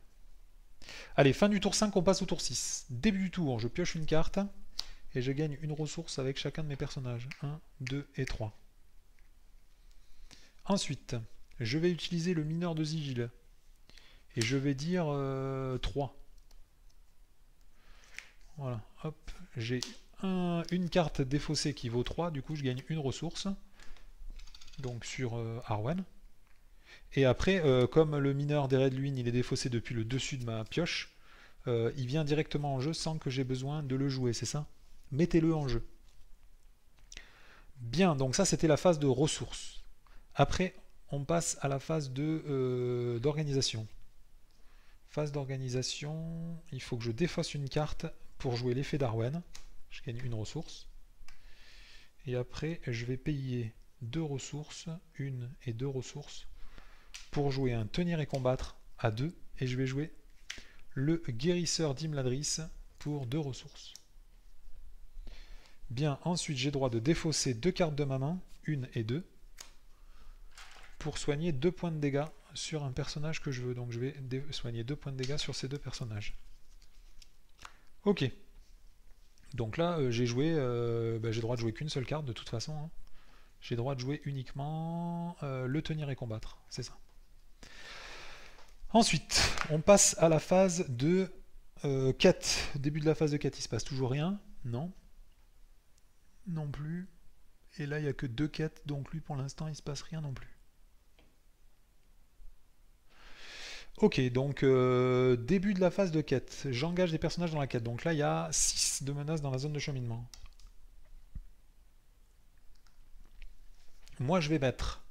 Allez, fin du tour 5, on passe au tour 6. Début du tour, je pioche une carte et je gagne une ressource avec chacun de mes personnages. 1, 2 et 3. Ensuite, je vais utiliser le mineur de Sigil. Et je vais dire 3. Voilà, hop, j'ai une carte défaussée qui vaut 3, du coup je gagne une ressource. Donc sur Arwen. Et après, comme le mineur des Redluin il est défaussé depuis le dessus de ma pioche, il vient directement en jeu sans que j'ai besoin de le jouer, c'est ça? Mettez-le en jeu. Bien, donc ça c'était la phase de ressources. Après, on passe à la phase d'organisation. Phase d'organisation, il faut que je défausse une carte pour jouer l'effet d'Arwen. Je gagne une ressource. Et après, je vais payer 2 ressources, 1 et 2 ressources, pour jouer un tenir et combattre à 2. Et je vais jouer le guérisseur d'Imladris pour 2 ressources. Bien, ensuite j'ai droit de défausser 2 cartes de ma main, 1 et 2, pour soigner 2 points de dégâts sur un personnage que je veux. Donc je vais soigner 2 points de dégâts sur ces 2 personnages. Ok. Donc là, j'ai joué, j'ai droit de jouer qu'une seule carte de toute façon. Hein. J'ai droit de jouer uniquement le tenir et combattre. C'est ça. Ensuite, on passe à la phase de quête. Début de la phase de quête, il se passe toujours rien. Non. Non plus. Et là, il n'y a que 2 quêtes. Donc lui, pour l'instant, il se passe rien non plus. Ok, donc début de la phase de quête. J'engage des personnages dans la quête. Donc là, il y a 6 de menaces dans la zone de cheminement. Moi, je vais mettre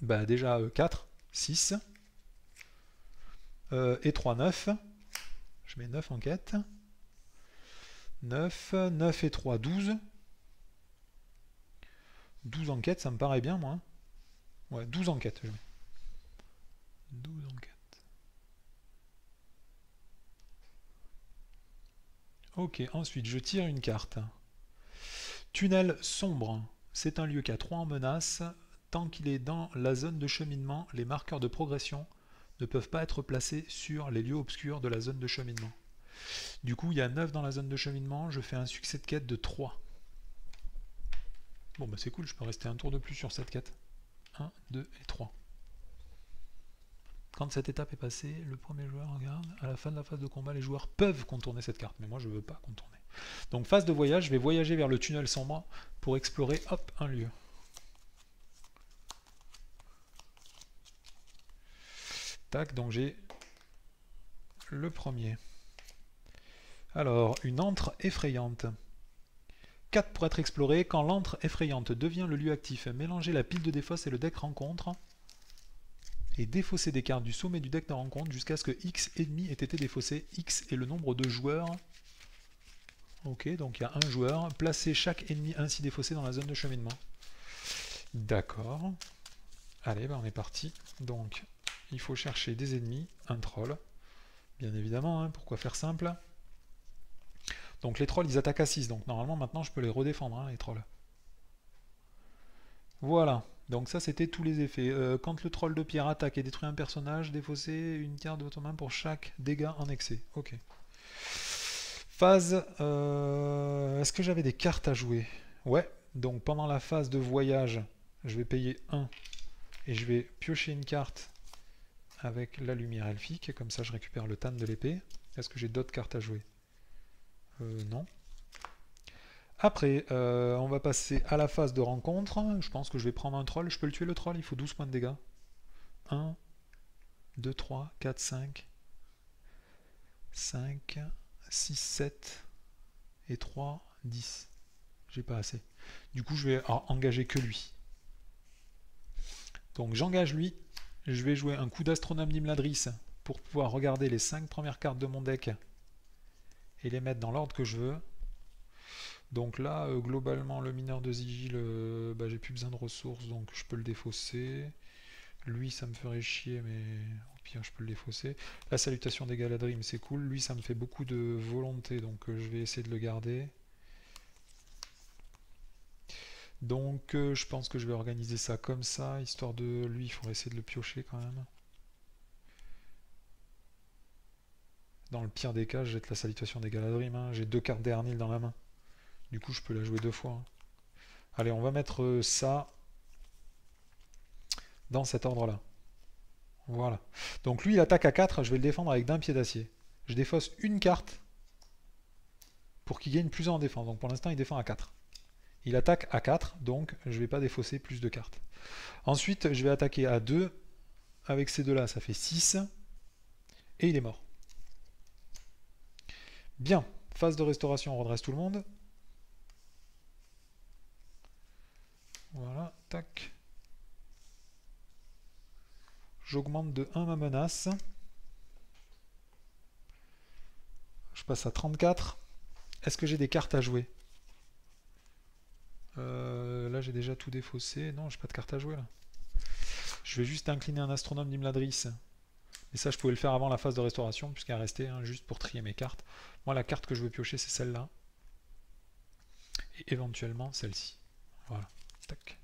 déjà 4, 6 et 3, 9. Je mets 9 en quête. 9, 9 et 3, 12. 12 en quête, ça me paraît bien, moi. Ouais, 12 en quête, je mets. 12 en quête. Ok, ensuite je tire une carte. Tunnel sombre. C'est un lieu qui a 3 en menace. Tant qu'il est dans la zone de cheminement, les marqueurs de progression ne peuvent pas être placés sur les lieux obscurs de la zone de cheminement. Du coup, il y a 9 dans la zone de cheminement. Je fais un succès de quête de 3. Bon, bah c'est cool, je peux rester un tour de plus sur cette quête. 1, 2 et 3. Quand cette étape est passée, le premier joueur regarde. À la fin de la phase de combat, les joueurs peuvent contourner cette carte. Mais moi, je ne veux pas contourner. Donc, phase de voyage, je vais voyager vers le tunnel sombre pour explorer, hop, un lieu. Tac, donc j'ai le premier. Alors, une antre effrayante. 4 pour être exploré. Quand l'antre effrayante devient le lieu actif, mélangez la pile de défausse et le deck rencontre et défausser des cartes du sommet du deck de rencontre jusqu'à ce que X ennemi ait été défaussé. X est le nombre de joueurs. Ok, donc il y a un joueur. Placez chaque ennemi ainsi défaussé dans la zone de cheminement. D'accord. Allez, on est parti. Donc, il faut chercher des ennemis, un troll. Bien évidemment, hein, pourquoi faire simple? Donc les trolls, ils attaquent à 6. Donc normalement, maintenant, je peux les redéfendre, hein, les trolls. Voilà. Donc ça, c'était tous les effets. Quand le troll de pierre attaque et détruit un personnage, défaussez une carte de votre main pour chaque dégât en excès. Ok. Phase... Est-ce que j'avais des cartes à jouer? Ouais. Donc pendant la phase de voyage, je vais payer 1. Et je vais piocher une carte avec la lumière elfique. Comme ça, je récupère le tan de l'épée. Est-ce que j'ai d'autres cartes à jouer? Non. Après, on va passer à la phase de rencontre. Je pense que je vais prendre un troll. Je peux le tuer le troll, il faut 12 points de dégâts. 1, 2, 3, 4, 5, 5, 6, 7 et 3, 10. J'ai pas assez. Du coup, je vais engager que lui. Donc j'engage lui. Je vais jouer un coup d'astronome d'Imladris pour pouvoir regarder les 5 premières cartes de mon deck et les mettre dans l'ordre que je veux. Donc là, globalement, le mineur de Sigil, j'ai plus besoin de ressources, donc je peux le défausser. Lui, ça me ferait chier, mais au pire, je peux le défausser. La salutation des Galadrim, c'est cool. Lui, ça me fait beaucoup de volonté, donc je vais essayer de le garder. Donc je pense que je vais organiser ça comme ça, histoire de... Lui, il faudrait essayer de le piocher quand même. Dans le pire des cas, je jette la salutation des Galadrim. Hein. J'ai 2 cartes d'Ernil dans la main. Du coup, je peux la jouer 2 fois. Hein. Allez, on va mettre ça dans cet ordre-là. Voilà. Donc lui, il attaque à 4, je vais le défendre avec d'un pied d'acier. Je défausse une carte pour qu'il gagne plus en défense. Donc pour l'instant, il défend à 4. Il attaque à 4, donc je ne vais pas défausser plus de cartes. Ensuite, je vais attaquer à 2. Avec ces deux-là, ça fait 6. Et il est mort. Bien. Phase de restauration, on redresse tout le monde. Voilà, tac. J'augmente de 1 ma menace. Je passe à 34. Est-ce que j'ai des cartes à jouer? Là, j'ai déjà tout défaussé. Non, j'ai pas de cartes à jouer là. Je vais juste incliner un astronome d'Imladris. Et ça, je pouvais le faire avant la phase de restauration, puisqu'il restait juste pour trier mes cartes. Moi, la carte que je veux piocher, c'est celle-là. Et éventuellement, celle-ci. Voilà. Tac.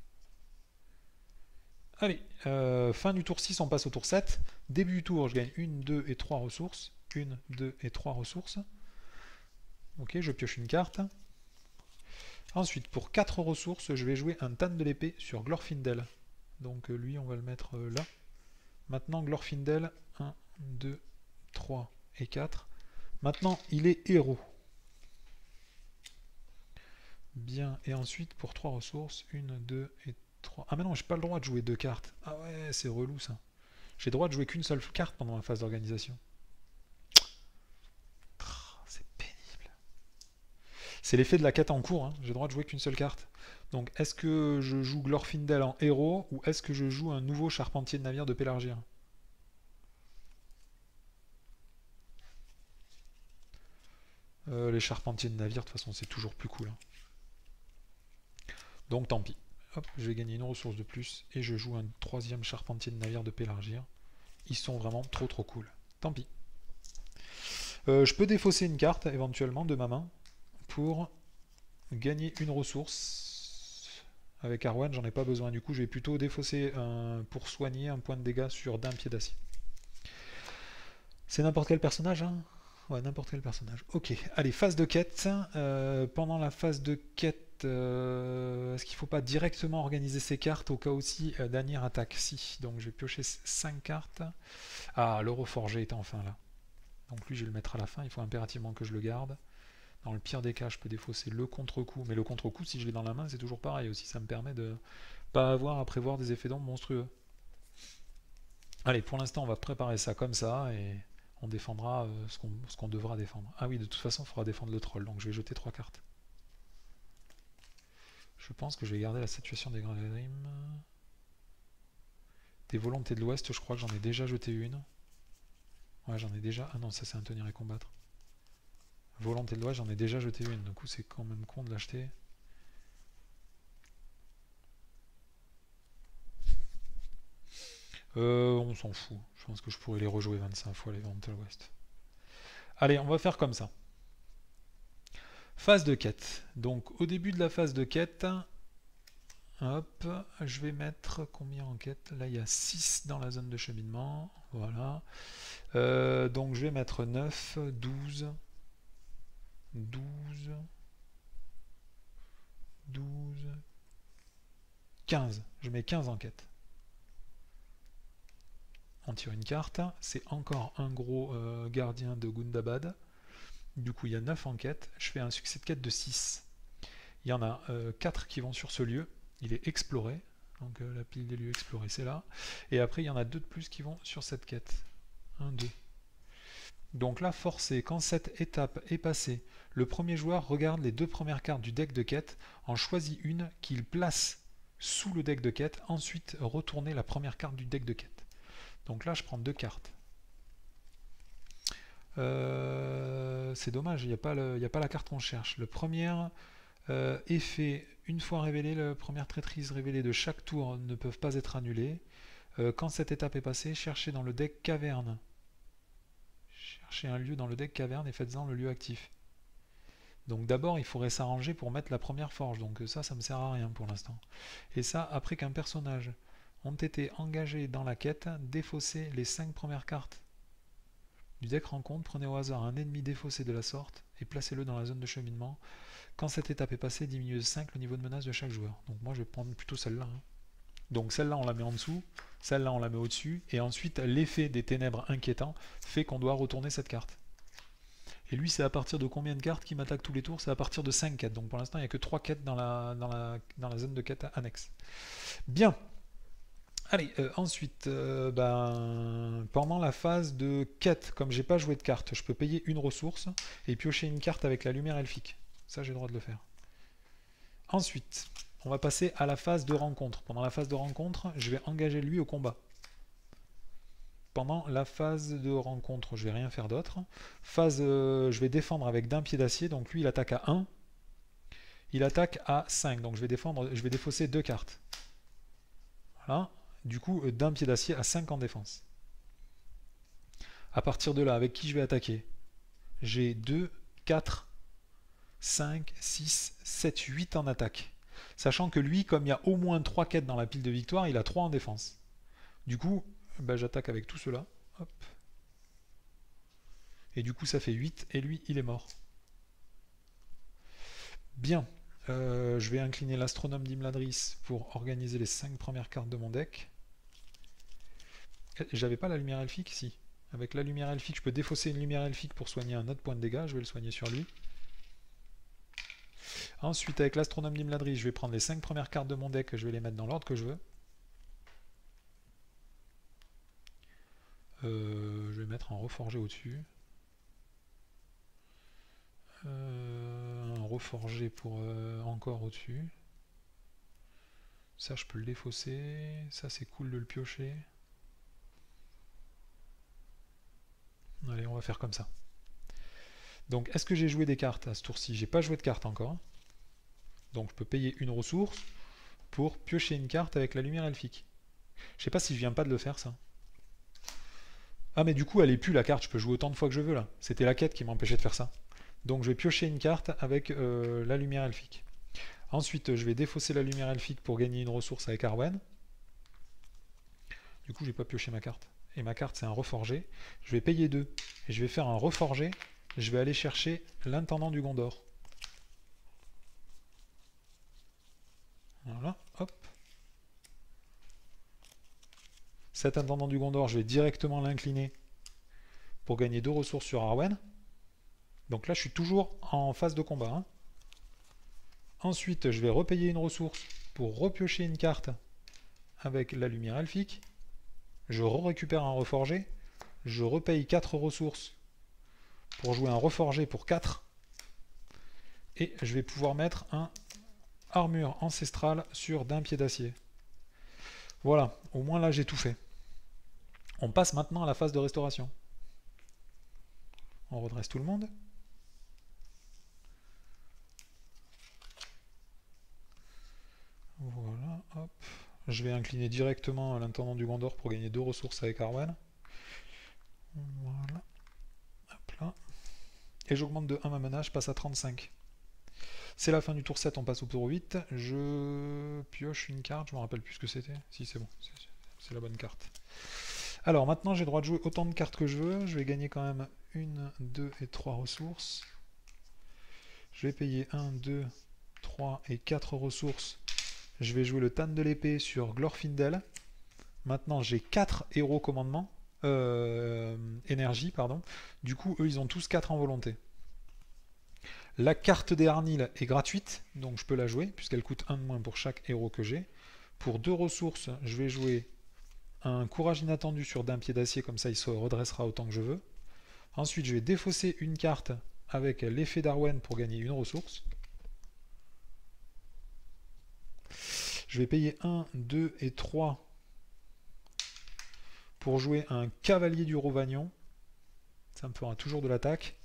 Allez, fin du tour 6, on passe au tour 7. Début du tour, je gagne 1, 2 et 3 ressources. 1, 2 et 3 ressources. Ok, je pioche une carte. Ensuite, pour 4 ressources, je vais jouer un Tan de l'épée sur Glorfindel. Donc lui, on va le mettre là. Maintenant, Glorfindel, 1, 2, 3 et 4. Maintenant, il est héros. Bien, et ensuite, pour 3 ressources, 1, 2 et 3. Ah mais non, j'ai pas le droit de jouer 2 cartes. Ah ouais, c'est relou ça. J'ai le droit de jouer qu'une seule carte pendant la phase d'organisation. C'est pénible. C'est l'effet de la quête en cours, hein. J'ai le droit de jouer qu'une seule carte. Donc, est-ce que je joue Glorfindel en héros, ou est-ce que je joue un nouveau charpentier de navire de Pélargir? Les charpentiers de navire, de toute façon, c'est toujours plus cool. Hein. Donc, tant pis. Hop, je vais gagner une ressource de plus, et je joue un 3e charpentier de navire de Pélargir. Ils sont vraiment trop cool. Tant pis. Je peux défausser une carte, éventuellement, de ma main, pour gagner une ressource. Avec Arwen, j'en ai pas besoin. Du coup, je vais plutôt défausser pour soigner un point de dégâts sur d'un pied d'acier. C'est n'importe quel personnage, hein? Ouais, n'importe quel personnage. Ok, allez, phase de quête. Pendant la phase de quête, est-ce qu'il ne faut pas directement organiser ces cartes au cas où si Danir attaque? Si, donc je vais piocher 5 cartes. Ah, le reforgé est enfin là. Donc lui, je vais le mettre à la fin, il faut impérativement que je le garde. Dans le pire des cas, je peux défausser le contre-coup. Mais le contre-coup, si je l'ai dans la main, c'est toujours pareil aussi. Ça me permet de pas avoir à prévoir des effets d'ombre monstrueux. Allez, pour l'instant, on va préparer ça comme ça et on défendra ce qu'on devra défendre. Ah oui, de toute façon, il faudra défendre le troll. Donc je vais jeter 3 cartes. Je pense que je vais garder la situation des Galadrim. Des volontés de l'Ouest, je crois que j'en ai déjà jeté une. Ouais, j'en ai déjà... Ah non, ça c'est un tenir et combattre. Volonté de l'Ouest, j'en ai déjà jeté une. Du coup, c'est quand même con de l'acheter. On s'en fout. Je pense que je pourrais les rejouer 25 fois, les Volontés de l'Ouest. Allez, on va faire comme ça. Phase de quête. Donc, au début de la phase de quête... Hop, je vais mettre combien en quête? Là, il y a 6 dans la zone de cheminement. Voilà. Donc, je vais mettre 9, 12, 12, 12, 15. Je mets 15 en quête. On tire une carte. C'est encore un gros gardien de Gundabad. Du coup, il y a 9 en quête. Je fais un succès de quête de 6. Il y en a 4 qui vont sur ce lieu. Il est exploré, donc la pile des lieux explorés c'est là. Et après il y en a 2 de plus qui vont sur cette quête. 1, 2. Donc là, forcé, quand cette étape est passée, le premier joueur regarde les 2 premières cartes du deck de quête, en choisit une qu'il place sous le deck de quête, ensuite retourner la première carte du deck de quête. Donc là je prends 2 cartes. C'est dommage, il n'y a pas la carte qu'on cherche. Le premier effet, une fois révélé, la première traîtrise révélée de chaque tour ne peuvent pas être annulées. Quand cette étape est passée, cherchez dans le deck caverne. Cherchez un lieu dans le deck caverne et faites-en le lieu actif. Donc d'abord, il faudrait s'arranger pour mettre la première forge. Donc ça me sert à rien pour l'instant. Et ça, après qu'un personnage ont été engagés dans la quête, défausser les 5 premières cartes du deck rencontre, prenez au hasard un ennemi défaussé de la sorte et placez-le dans la zone de cheminement. Quand cette étape est passée, diminuez de 5 le niveau de menace de chaque joueur. Donc moi je vais prendre plutôt celle-là. Hein. Donc celle-là on la met en dessous, celle-là on la met au-dessus, et ensuite l'effet des ténèbres inquiétants fait qu'on doit retourner cette carte. Et lui c'est à partir de combien de cartes qui m'attaque tous les tours? C'est à partir de 5 quêtes. Donc pour l'instant il n'y a que 3 quêtes dans la zone de quête annexe. Bien. Allez, ensuite, pendant la phase de quête, comme j'ai pas joué de carte, je peux payer une ressource et piocher une carte avec la lumière elfique. Ça, j'ai le droit de le faire. Ensuite, on va passer à la phase de rencontre. Pendant la phase de rencontre, je vais engager lui au combat. Pendant la phase de rencontre, je vais rien faire d'autre. Je vais défendre avec d'un pied d'acier, donc lui il attaque à 1. Il attaque à 5, donc je vais défausser 2 cartes. Voilà. Du coup, d'un pied d'acier à 5 en défense. À partir de là, avec qui je vais attaquer? J'ai 2, 4, 5, 6, 7, 8 en attaque. Sachant que lui, comme il y a au moins 3 quêtes dans la pile de victoire, il a 3 en défense. Du coup, j'attaque avec tout cela. Hop. Et du coup, ça fait 8, et lui, il est mort. Bien. Je vais incliner l'astronome d'Imladris pour organiser les 5 premières cartes de mon deck. J'avais pas la lumière elfique? Si. Avec la lumière elfique, je peux défausser une lumière elfique pour soigner un autre point de dégâts. Je vais le soigner sur lui. Ensuite, avec l'astronome d'Imladris, je vais prendre les 5 premières cartes de mon deck. Je vais les mettre dans l'ordre que je veux. Je vais mettre un reforgé au-dessus. Un reforgé pour encore au-dessus. Ça, je peux le défausser. Ça, c'est cool de le piocher. Allez, on va faire comme ça. Donc, est-ce que j'ai joué des cartes à ce tour-ci? J'ai pas joué de cartes encore. Donc, je peux payer une ressource pour piocher une carte avec la lumière elfique. Je sais pas si je viens pas de le faire, ça. Ah, mais du coup, elle est plus la carte. Je peux jouer autant de fois que je veux, là. C'était la quête qui m'empêchait de faire ça. Donc, je vais piocher une carte avec la lumière elfique. Ensuite, je vais défausser la lumière elfique pour gagner une ressource avec Arwen. Du coup, j'ai pas pioché ma carte. Et ma carte, c'est un reforgé. Je vais payer 2. Et je vais faire un reforgé. Je vais aller chercher l'intendant du Gondor. Voilà, hop. Cet intendant du Gondor, je vais directement l'incliner pour gagner 2 ressources sur Arwen. Donc là, je suis toujours en phase de combat. Hein. Ensuite, je vais repayer une ressource pour repiocher une carte avec la lumière elfique. Je récupère un reforgé. Je repaye 4 ressources pour jouer un reforgé pour 4. Et je vais pouvoir mettre un armure ancestrale sur d'un pied d'acier. Voilà, au moins là j'ai tout fait. On passe maintenant à la phase de restauration. On redresse tout le monde. Voilà, hop. Je vais incliner directement l'intendant du Gondor pour gagner 2 ressources avec Arwen. Voilà. Hop là. Et j'augmente de 1 ma mana, je passe à 35. C'est la fin du tour 7, on passe au tour 8. Je pioche une carte, je me rappelle plus ce que c'était. Si, c'est bon, c'est la bonne carte. Alors maintenant, j'ai le droit de jouer autant de cartes que je veux. Je vais gagner quand même 1, 2 et 3 ressources. Je vais payer 1, 2, 3 et 4 ressources. Je vais jouer le Tan de l'épée sur Glorfindel. Maintenant, j'ai 4 héros commandement. Énergie, pardon. Du coup, eux, ils ont tous 4 en volonté. La carte des Arnil est gratuite, donc je peux la jouer, puisqu'elle coûte 1 de moins pour chaque héros que j'ai. Pour 2 ressources, je vais jouer un courage inattendu sur d'un pied d'acier, comme ça il se redressera autant que je veux. Ensuite, je vais défausser une carte avec l'effet d'Arwen pour gagner une ressource. Je vais payer 1, 2 et 3 pour jouer un cavalier du Rovagnon. Ça me fera toujours de l'attaque.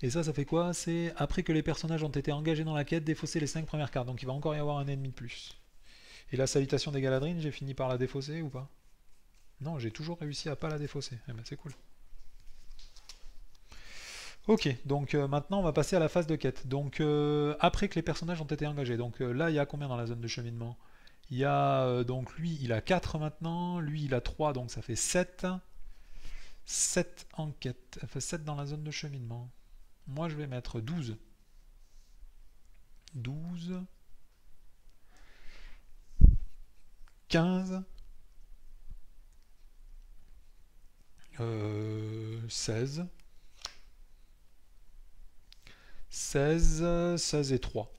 Et ça fait quoi? C'est après que les personnages ont été engagés dans la quête, défausser les 5 premières cartes. Donc il va encore y avoir un ennemi de plus. Et la salutation des Galadrines, j'ai fini par la défausser ou pas? Non, j'ai toujours réussi à pas la défausser. Eh ben c'est cool. Ok, donc maintenant on va passer à la phase de quête. Donc après que les personnages ont été engagés. Donc là il y a combien dans la zone de cheminement? Il y a donc lui il a 4 maintenant, lui il a 3 donc ça fait 7. 7 en quête, enfin 7 dans la zone de cheminement. Moi je vais mettre 12. 12, 15, 16, 16 et 3.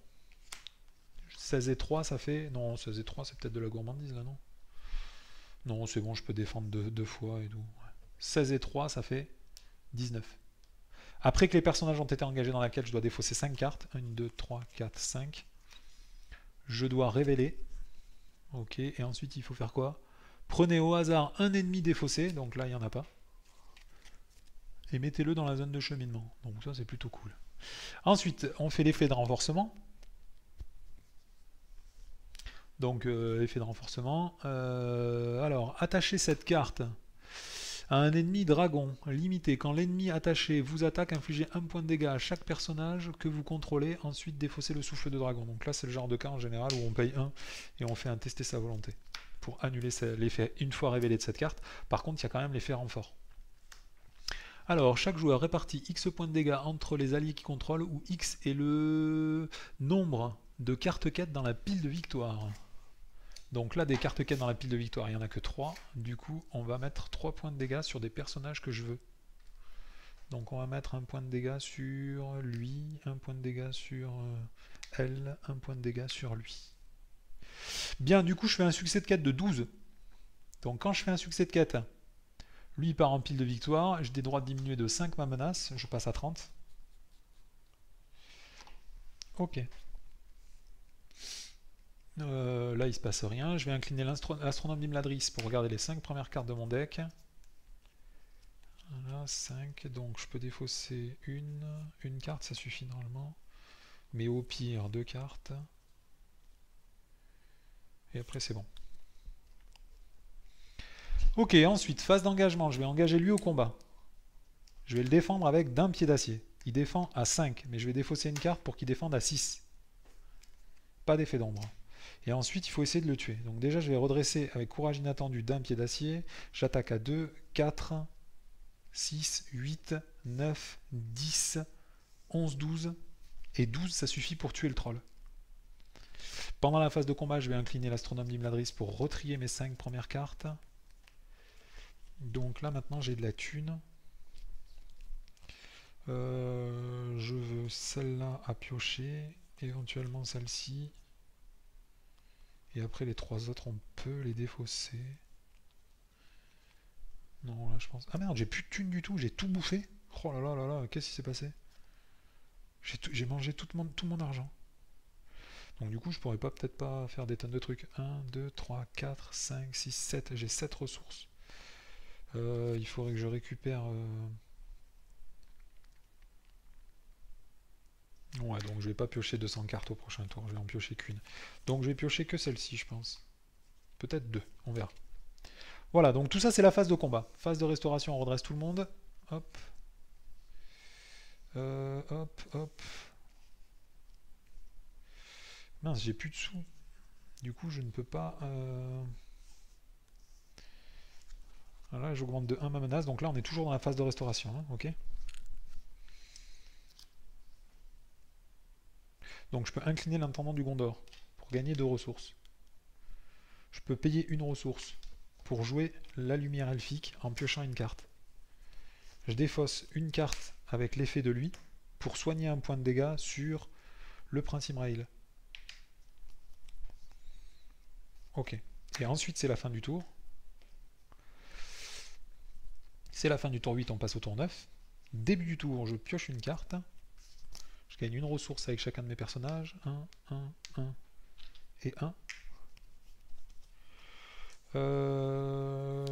16 et 3 ça fait... Non, 16 et 3 c'est peut-être de la gourmandise là, non? Non, c'est bon, je peux défendre deux fois et tout. Ouais. 16 et 3 ça fait 19. Après que les personnages ont été engagés dans la quête, je dois défausser 5 cartes. 1, 2, 3, 4, 5. Je dois révéler. Ok, et ensuite il faut faire quoi? Prenez au hasard un ennemi défaussé, donc là il n'y en a pas. Et mettez-le dans la zone de cheminement. Donc ça c'est plutôt cool. Ensuite, on fait l'effet de renforcement. Donc effet de renforcement. Alors, attachez cette carte à un ennemi dragon limité. Quand l'ennemi attaché vous attaque, infligez un point de dégâts à chaque personnage que vous contrôlez. Ensuite, défaussez le souffle de dragon. Donc là, c'est le genre de cas en général où on paye 1 et on fait un tester sa volonté pour annuler l'effet une fois révélé de cette carte. Par contre, il y a quand même l'effet renfort. Alors, chaque joueur répartit X points de dégâts entre les alliés qui contrôlent, où X est le nombre de cartes quêtes dans la pile de victoire. Donc là, des cartes quêtes dans la pile de victoire, il n'y en a que 3. Du coup, on va mettre 3 points de dégâts sur des personnages que je veux. Donc on va mettre un point de dégâts sur lui, un point de dégâts sur elle, un point de dégâts sur lui. Bien, du coup, je fais un succès de quête de 12. Donc quand je fais un succès de quête, lui il part en pile de victoire, j'ai des droits de diminuer de 5 ma menace, je passe à 30. Ok. Là il se passe rien, je vais incliner l'astronome d'Imladris pour regarder les 5 premières cartes de mon deck. Voilà, 5, donc je peux défausser une carte, ça suffit normalement. Mais au pire, 2 cartes. Et après c'est bon. Ok, ensuite, phase d'engagement, je vais engager lui au combat. Je vais le défendre avec d'un pied d'acier. Il défend à 5, mais je vais défausser une carte pour qu'il défende à 6. Pas d'effet d'ombre. Et ensuite, il faut essayer de le tuer. Donc déjà, je vais redresser avec courage inattendu d'un pied d'acier. J'attaque à 2, 4, 6, 8, 9, 10, 11, 12. Et 12, ça suffit pour tuer le troll. Pendant la phase de combat, je vais incliner l'astronome d'Imladris pour retrier mes 5 premières cartes. Donc là, maintenant, j'ai de la thune. Je veux celle-là à piocher, éventuellement celle-ci. Et après, les 3 autres, on peut les défausser. Non, là, je pense... Ah merde, j'ai plus de thune du tout, j'ai tout bouffé. Oh là là là là, qu'est-ce qui s'est passé? J'ai mangé tout mon argent. Donc du coup, je pourrais peut-être pas faire des tonnes de trucs. 1, 2, 3, 4, 5, 6, 7. J'ai 7 ressources. Il faudrait que je récupère... Ouais, donc je vais pas piocher 200 cartes au prochain tour. Je vais en piocher qu'une. Donc je vais piocher que celle-ci, je pense. Peut-être 2, on verra. Voilà, donc tout ça, c'est la phase de combat. Phase de restauration, on redresse tout le monde. Hop. Hop, hop. Mince, j'ai plus de sous. Du coup, je ne peux pas... Voilà, j'augmente de 1 ma menace. Donc là, on est toujours dans la phase de restauration. Hein, ok. Donc je peux incliner l'intendant du Gondor pour gagner 2 ressources. Je peux payer une ressource pour jouer la lumière elfique en piochant une carte. Je défausse une carte avec l'effet de lui pour soigner un point de dégâts sur le Prince Imrail. Ok. Et ensuite, c'est la fin du tour. C'est la fin du tour 8, on passe au tour 9. Début du tour, je pioche une carte. Je gagne une ressource avec chacun de mes personnages. 1, 1 et 1.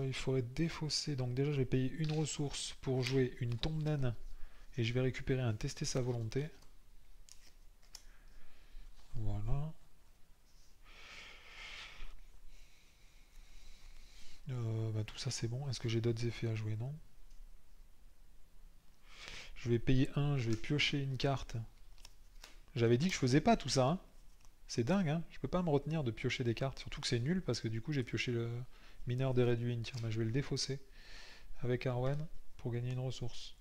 Il faudrait défausser. Donc déjà, je vais payer une ressource pour jouer une tombe naine. Et je vais récupérer un tester sa volonté. Voilà. Tout ça c'est bon. Est-ce que j'ai d'autres effets à jouer? Non. Je vais payer 1, je vais piocher une carte. J'avais dit que je faisais pas tout ça, hein. C'est dingue, hein. Je peux pas me retenir de piocher des cartes, surtout que c'est nul parce que du coup j'ai pioché le mineur des Redwing. Tiens, bah, je vais le défausser avec Arwen pour gagner une ressource.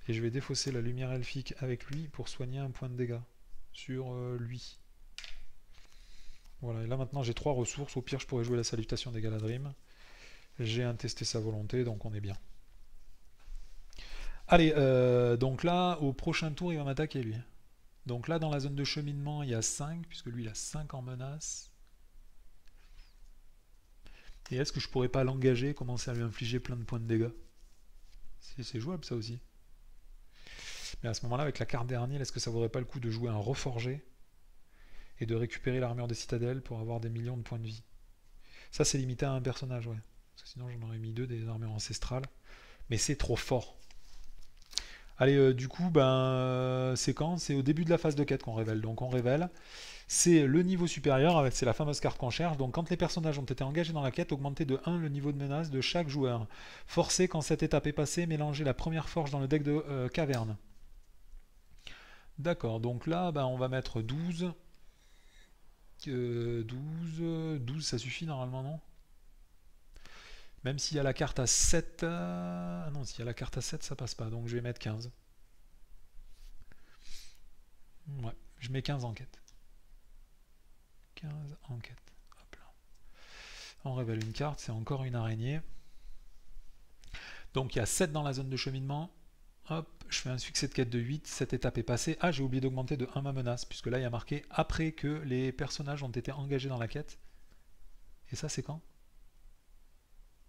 Et je vais défausser la lumière elfique avec lui pour soigner un point de dégâts sur lui. Voilà, et là maintenant j'ai 3 ressources. Au pire, je pourrais jouer la salutation des Galadrim. J'ai intesté sa volonté, donc on est bien. Allez, donc là, au prochain tour, il va m'attaquer lui. Donc là, dans la zone de cheminement, il y a 5, puisque lui, il a 5 en menace. Et est-ce que je pourrais pas l'engager, commencer à lui infliger plein de points de dégâts? C'est jouable ça aussi. Mais à ce moment-là, avec la carte dernière, est-ce que ça vaudrait pas le coup de jouer un reforgé et de récupérer l'armure des citadelles pour avoir des millions de points de vie? Ça, c'est limité à un personnage, ouais. Parce que sinon, j'en aurais mis 2 des armures ancestrales. Mais c'est trop fort. Allez, du coup, ben, c'est quand? C'est au début de la phase de quête qu'on révèle. Donc on révèle, c'est le niveau supérieur, c'est la fameuse carte qu'on cherche. Donc quand les personnages ont été engagés dans la quête, augmentez de 1 le niveau de menace de chaque joueur. Forcez quand cette étape est passée, mélangez la première forge dans le deck de caverne. D'accord, donc là, ben, on va mettre 12. 12, ça suffit normalement, non? Même s'il y a la carte à 7... non, s'il y a la carte à 7, ça passe pas. Donc je vais mettre 15. Ouais, je mets 15 en quête. 15 en quête. Hop là. On révèle une carte, c'est encore une araignée. Donc il y a 7 dans la zone de cheminement. Hop, je fais un succès de quête de 8. Cette étape est passée. Ah, j'ai oublié d'augmenter de 1 ma menace, puisque là il y a marqué après que les personnages ont été engagés dans la quête. Et ça, c'est quand?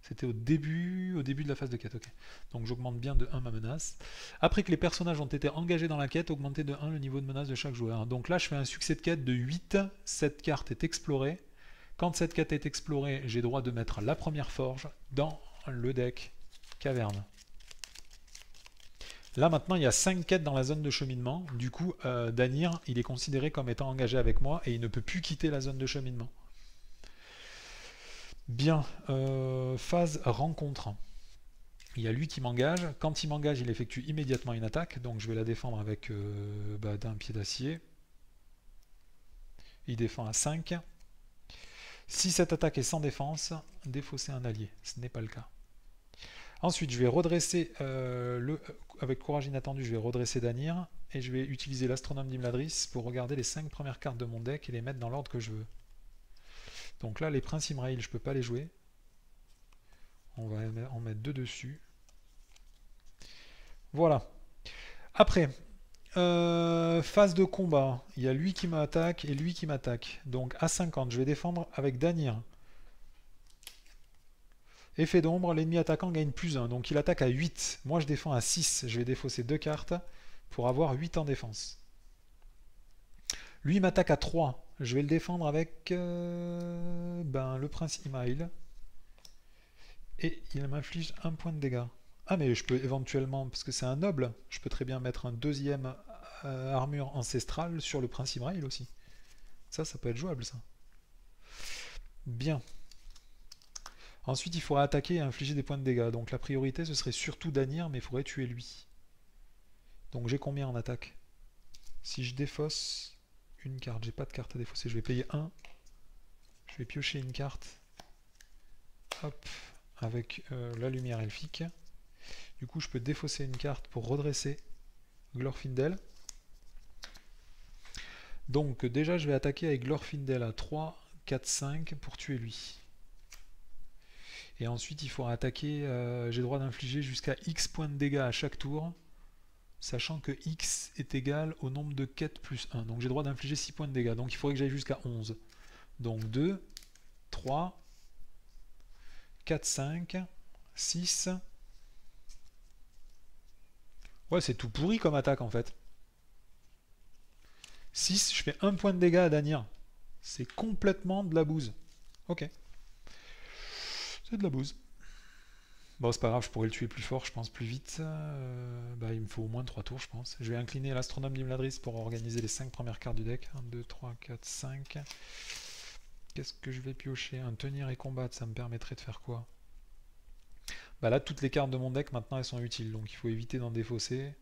C'était au début de la phase de quête, ok. Donc j'augmente bien de 1 ma menace. Après que les personnages ont été engagés dans la quête, augmentez de 1 le niveau de menace de chaque joueur. Donc là, je fais un succès de quête de 8. Cette carte est explorée. Quand cette carte est explorée, j'ai droit de mettre la première forge dans le deck caverne. Là maintenant, il y a 5 quêtes dans la zone de cheminement. Du coup, Danir, il est considéré comme étant engagé avec moi et il ne peut plus quitter la zone de cheminement. Bien, phase rencontre. Il y a lui qui m'engage. Quand il m'engage, il effectue immédiatement une attaque. Donc je vais la défendre avec d'un pied d'acier. Il défend à 5. Si cette attaque est sans défense, défausser un allié. Ce n'est pas le cas. Ensuite, je vais redresser, avec courage inattendu, je vais redresser Danir. Et je vais utiliser l'astronome d'Imladris pour regarder les 5 premières cartes de mon deck et les mettre dans l'ordre que je veux. Donc là, les Princes Imraïl, je ne peux pas les jouer. On va en mettre 2 dessus. Voilà. Après, phase de combat. Il y a lui qui m'attaque et lui qui m'attaque. Donc à 50, je vais défendre avec Danir. Effet d'ombre, l'ennemi attaquant gagne plus 1. Donc il attaque à 8. Moi je défends à 6. Je vais défausser 2 cartes pour avoir 8 en défense. Lui m'attaque à 3. Je vais le défendre avec le prince Imail. Et il m'inflige 1 point de dégâts. Ah mais je peux éventuellement, parce que c'est un noble, je peux très bien mettre un deuxième armure ancestrale sur le prince Imail aussi. Ça peut être jouable ça. Bien. Ensuite il faudra attaquer et infliger des points de dégâts. Donc la priorité ce serait surtout Danir, mais il faudrait tuer lui. Donc j'ai combien en attaque? Si je défausse une carte, j'ai pas de carte à défausser, je vais payer 1. Je vais piocher une carte. Hop, avec la lumière elfique. Du coup je peux défausser une carte pour redresser Glorfindel. Donc déjà je vais attaquer avec Glorfindel à 3, 4, 5 pour tuer lui. Et ensuite il faudra attaquer, j'ai le droit d'infliger jusqu'à X points de dégâts à chaque tour, sachant que X est égal au nombre de quêtes plus 1. Donc j'ai le droit d'infliger 6 points de dégâts, donc il faudrait que j'aille jusqu'à 11. Donc 2, 3, 4, 5, 6... Ouais, c'est tout pourri comme attaque en fait. 6, je fais 1 point de dégâts à Danir. C'est complètement de la bouse. Ok. C'est de la bouse. Bon, c'est pas grave, je pourrais le tuer plus fort, je pense, plus vite. Il me faut au moins 3 tours, je pense. Je vais incliner l'astronome d'Imladris pour organiser les 5 premières cartes du deck. 1, 2, 3, 4, 5. Qu'est-ce que je vais piocher? Un tenir et combattre, ça me permettrait de faire quoi? Bah là, toutes les cartes de mon deck, maintenant, elles sont utiles. Donc il faut éviter d'en défausser.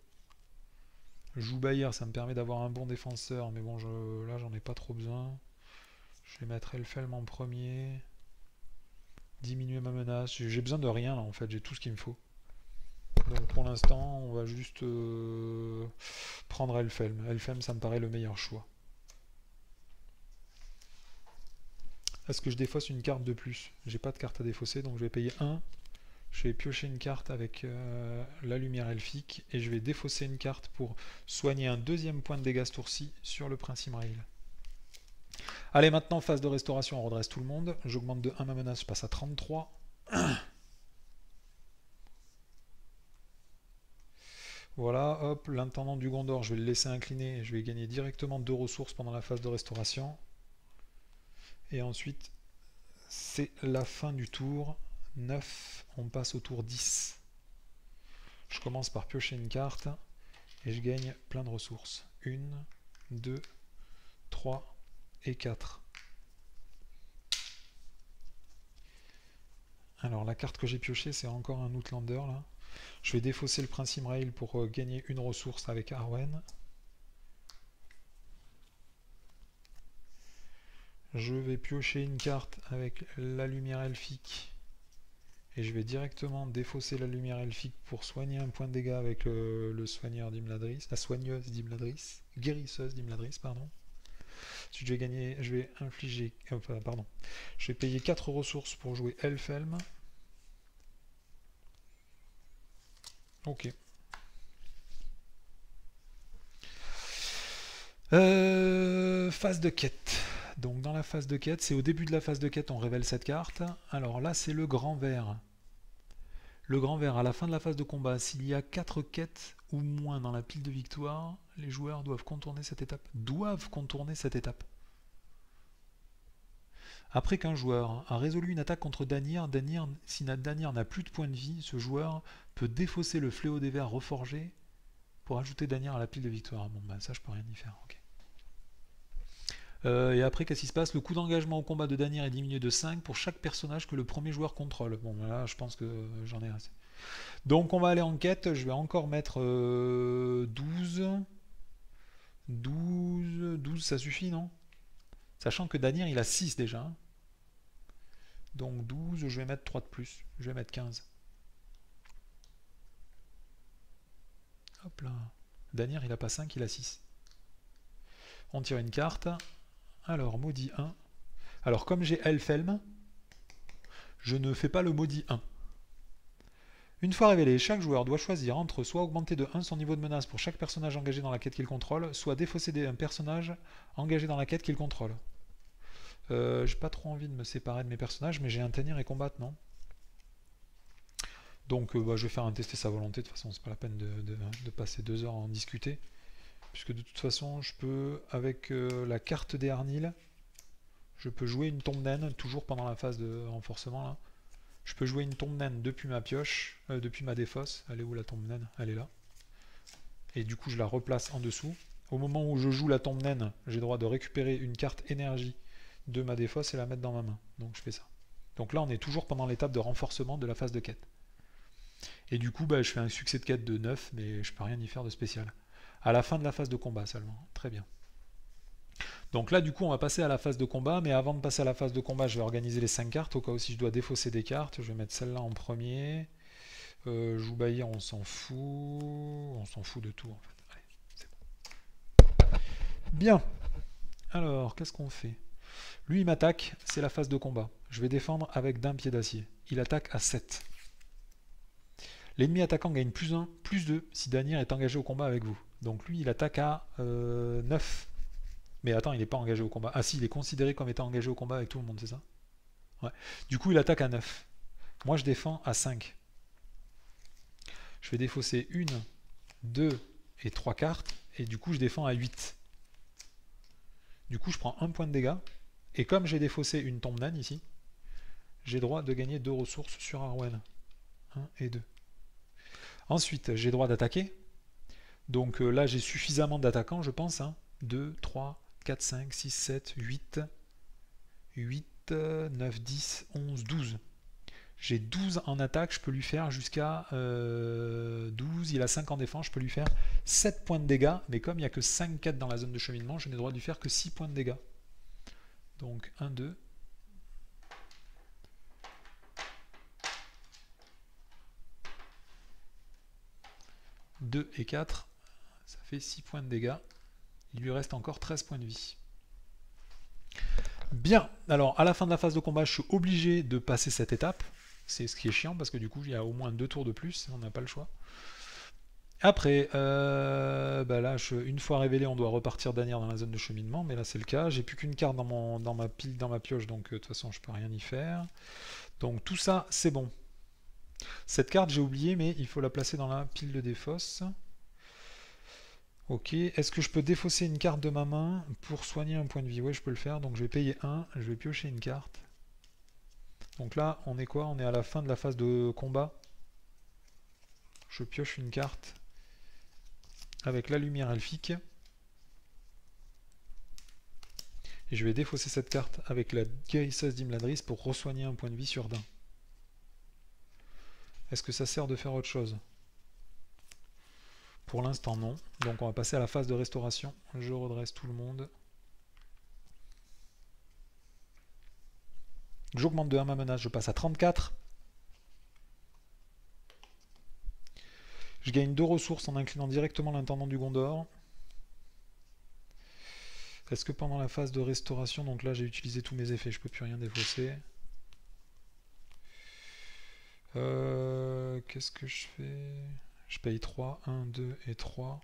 Joubaïr, ça me permet d'avoir un bon défenseur. Mais bon, là, j'en ai pas trop besoin. Je vais mettre Elfelm en premier. Diminuer ma menace. J'ai besoin de rien, là, en fait. J'ai tout ce qu'il me faut. Donc pour l'instant, on va juste prendre Elfelm. Elfelm, ça me paraît le meilleur choix. Est-ce que je défausse une carte de plus? J'ai pas de carte à défausser, donc je vais payer 1. Je vais piocher une carte avec la lumière elfique et je vais défausser une carte pour soigner un deuxième point de dégâts ce tour-ci sur le Prince Imrail. Allez, maintenant, phase de restauration, on redresse tout le monde. J'augmente de 1 ma menace, je passe à 33. Voilà, hop, l'intendant du Gondor, je vais le laisser incliner. Je vais gagner directement 2 ressources pendant la phase de restauration. Et ensuite, c'est la fin du tour. 9, on passe au tour 10. Je commence par piocher une carte et je gagne plein de ressources. 1, 2, 3 et 4. Alors la carte que j'ai piochée, c'est encore un Outlander là. Je vais défausser le Prince Imrail pour gagner une ressource avec Arwen. Je vais piocher une carte avec la lumière elfique. Et je vais directement défausser la lumière elfique pour soigner un point de dégâts avec le soigneur d'Imladris, la soigneuse d'Imladris, guérisseuse d'Imladris, pardon. Ensuite, je vais infliger, pardon, je vais payer 4 ressources pour jouer Elfelm. Ok. Phase de quête. Donc dans la phase de quête, c'est au début de la phase de quête, on révèle cette carte. Alors là, c'est le grand vert. Le grand vert, à la fin de la phase de combat, s'il y a 4 quêtes ou moins dans la pile de victoire, les joueurs doivent contourner cette étape. Après qu'un joueur a résolu une attaque contre Danir, si Danir n'a plus de points de vie, ce joueur peut défausser le fléau des vers reforgé pour ajouter Danir à la pile de victoire. Bon, bah ça, je peux rien y faire. Ok. Et après, qu'est-ce qui se passe? Le coût d'engagement au combat de Danir est diminué de 5 pour chaque personnage que le premier joueur contrôle. Bon, là, je pense que j'en ai assez. Donc, on va aller en quête. Je vais encore mettre 12. 12, ça suffit, non? Sachant que Danir, il a 6 déjà. Hein. Donc, 12, je vais mettre 3 de plus. Je vais mettre 15. Hop là. Danir, il a pas 5, il a 6. On tire une carte. Alors, maudit 1. Alors, comme j'ai Elfelm, je ne fais pas le maudit 1. Une fois révélé, chaque joueur doit choisir entre soit augmenter de 1 son niveau de menace pour chaque personnage engagé dans la quête qu'il contrôle, soit défausser un personnage engagé dans la quête qu'il contrôle. J'ai pas trop envie de me séparer de mes personnages, mais j'ai un tenir et combattre, non? Donc je vais faire un tester sa volonté, de toute façon c'est pas la peine de passer 2 heures à en discuter. Puisque de toute façon je peux, avec la carte des Arnil, je peux jouer une tombe naine, toujours pendant la phase de renforcement là. Je peux jouer une tombe naine depuis ma pioche, depuis ma défausse. Elle est où la tombe naine? Elle est là. Et du coup je la replace en dessous. Au moment où je joue la tombe naine, j'ai le droit de récupérer une carte énergie de ma défausse et la mettre dans ma main. Donc je fais ça. Donc là on est toujours pendant l'étape de renforcement de la phase de quête. Et du coup je fais un succès de quête de 9, mais je peux rien y faire de spécial. À la fin de la phase de combat seulement. Très bien. Donc là, du coup, on va passer à la phase de combat. Mais avant de passer à la phase de combat, je vais organiser les 5 cartes. Au cas où si je dois défausser des cartes, je vais mettre celle-là en premier. Joubaïr, on s'en fout. On s'en fout de tout, en fait. Allez, c'est bon. Bien. Alors, qu'est-ce qu'on fait? Lui, il m'attaque. C'est la phase de combat. Je vais défendre avec d'un pied d'acier. Il attaque à 7. L'ennemi attaquant gagne plus 1, plus 2 si Danir est engagé au combat avec vous. Donc lui, il attaque à 9. Mais attends, il n'est pas engagé au combat. Ah si, il est considéré comme étant engagé au combat avec tout le monde, c'est ça? Ouais. Du coup, il attaque à 9. Moi, je défends à 5. Je vais défausser 1, 2 et 3 cartes. Et du coup, je défends à 8. Du coup, je prends 1 point de dégâts. Et comme j'ai défaussé une tombe naine ici, j'ai droit de gagner 2 ressources sur Arwen. 1 et 2. Ensuite, j'ai droit d'attaquer. Donc là, j'ai suffisamment d'attaquants, je pense. 2, 3, 4, 5, 6, 7, 8, 9, 10, 11, 12. J'ai 12 en attaque, je peux lui faire jusqu'à 12, il a 5 en défense, je peux lui faire 7 points de dégâts, mais comme il n'y a que 5 quêtes dans la zone de cheminement, je n'ai le droit de lui faire que 6 points de dégâts. Donc 1, 2. 2 et 4, ça fait 6 points de dégâts. Il lui reste encore 13 points de vie. Bien, alors à la fin de la phase de combat, je suis obligé de passer cette étape. C'est ce qui est chiant parce que du coup, il y a au moins 2 tours de plus, on n'a pas le choix. Après, bah là, une fois révélé, on doit repartir dernière dans la zone de cheminement, mais là c'est le cas. J'ai plus qu'une carte dans ma pioche, donc de toute façon, je peux rien y faire. Donc tout ça, c'est bon. Cette carte, j'ai oublié, mais il faut la placer dans la pile de défausse. Ok, est-ce que je peux défausser une carte de ma main pour soigner un point de vie? Ouais, je peux le faire, donc je vais payer 1, je vais piocher une carte. Donc là, on est quoi? On est à la fin de la phase de combat. Je pioche une carte avec la lumière elfique. Et je vais défausser cette carte avec la guérisseuse d'Imladris pour re-soigner un point de vie sur d'un. Est-ce que ça sert de faire autre chose? Pour l'instant non. Donc on va passer à la phase de restauration. Je redresse tout le monde. J'augmente de 1 ma menace, je passe à 34. Je gagne 2 ressources en inclinant directement l'intendant du Gondor. Est-ce que pendant la phase de restauration, donc là j'ai utilisé tous mes effets, je peux plus rien défausser. Qu'est-ce que je fais? Je paye 3, 1, 2 et 3.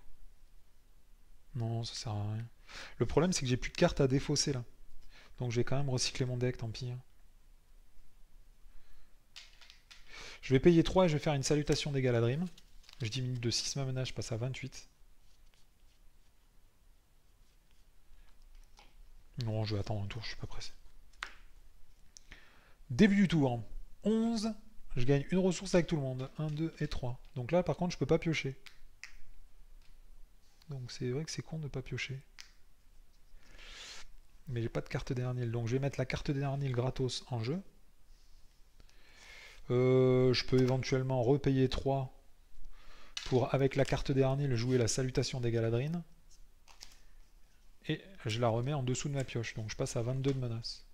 Non, ça sert à rien. Le problème c'est que j'ai plus de cartes à défausser là. Donc je vais quand même recycler mon deck, tant pis. Je vais payer 3 et je vais faire une salutation des Galadrim. Je diminue de 6 ma menace, je passe à 28. Non, je vais attendre un tour, je suis pas pressé. Début du tour. 11. Je gagne une ressource avec tout le monde. 1, 2 et 3. Donc là, par contre, je peux pas piocher. Donc c'est vrai que c'est con de pas piocher. Mais j'ai pas de carte d'Ernil. Donc je vais mettre la carte d'Ernil gratos en jeu. Je peux éventuellement repayer 3 pour, avec la carte d'Ernil, jouer la salutation des Galadrines. Et je la remets en dessous de ma pioche. Donc je passe à 22 de menace.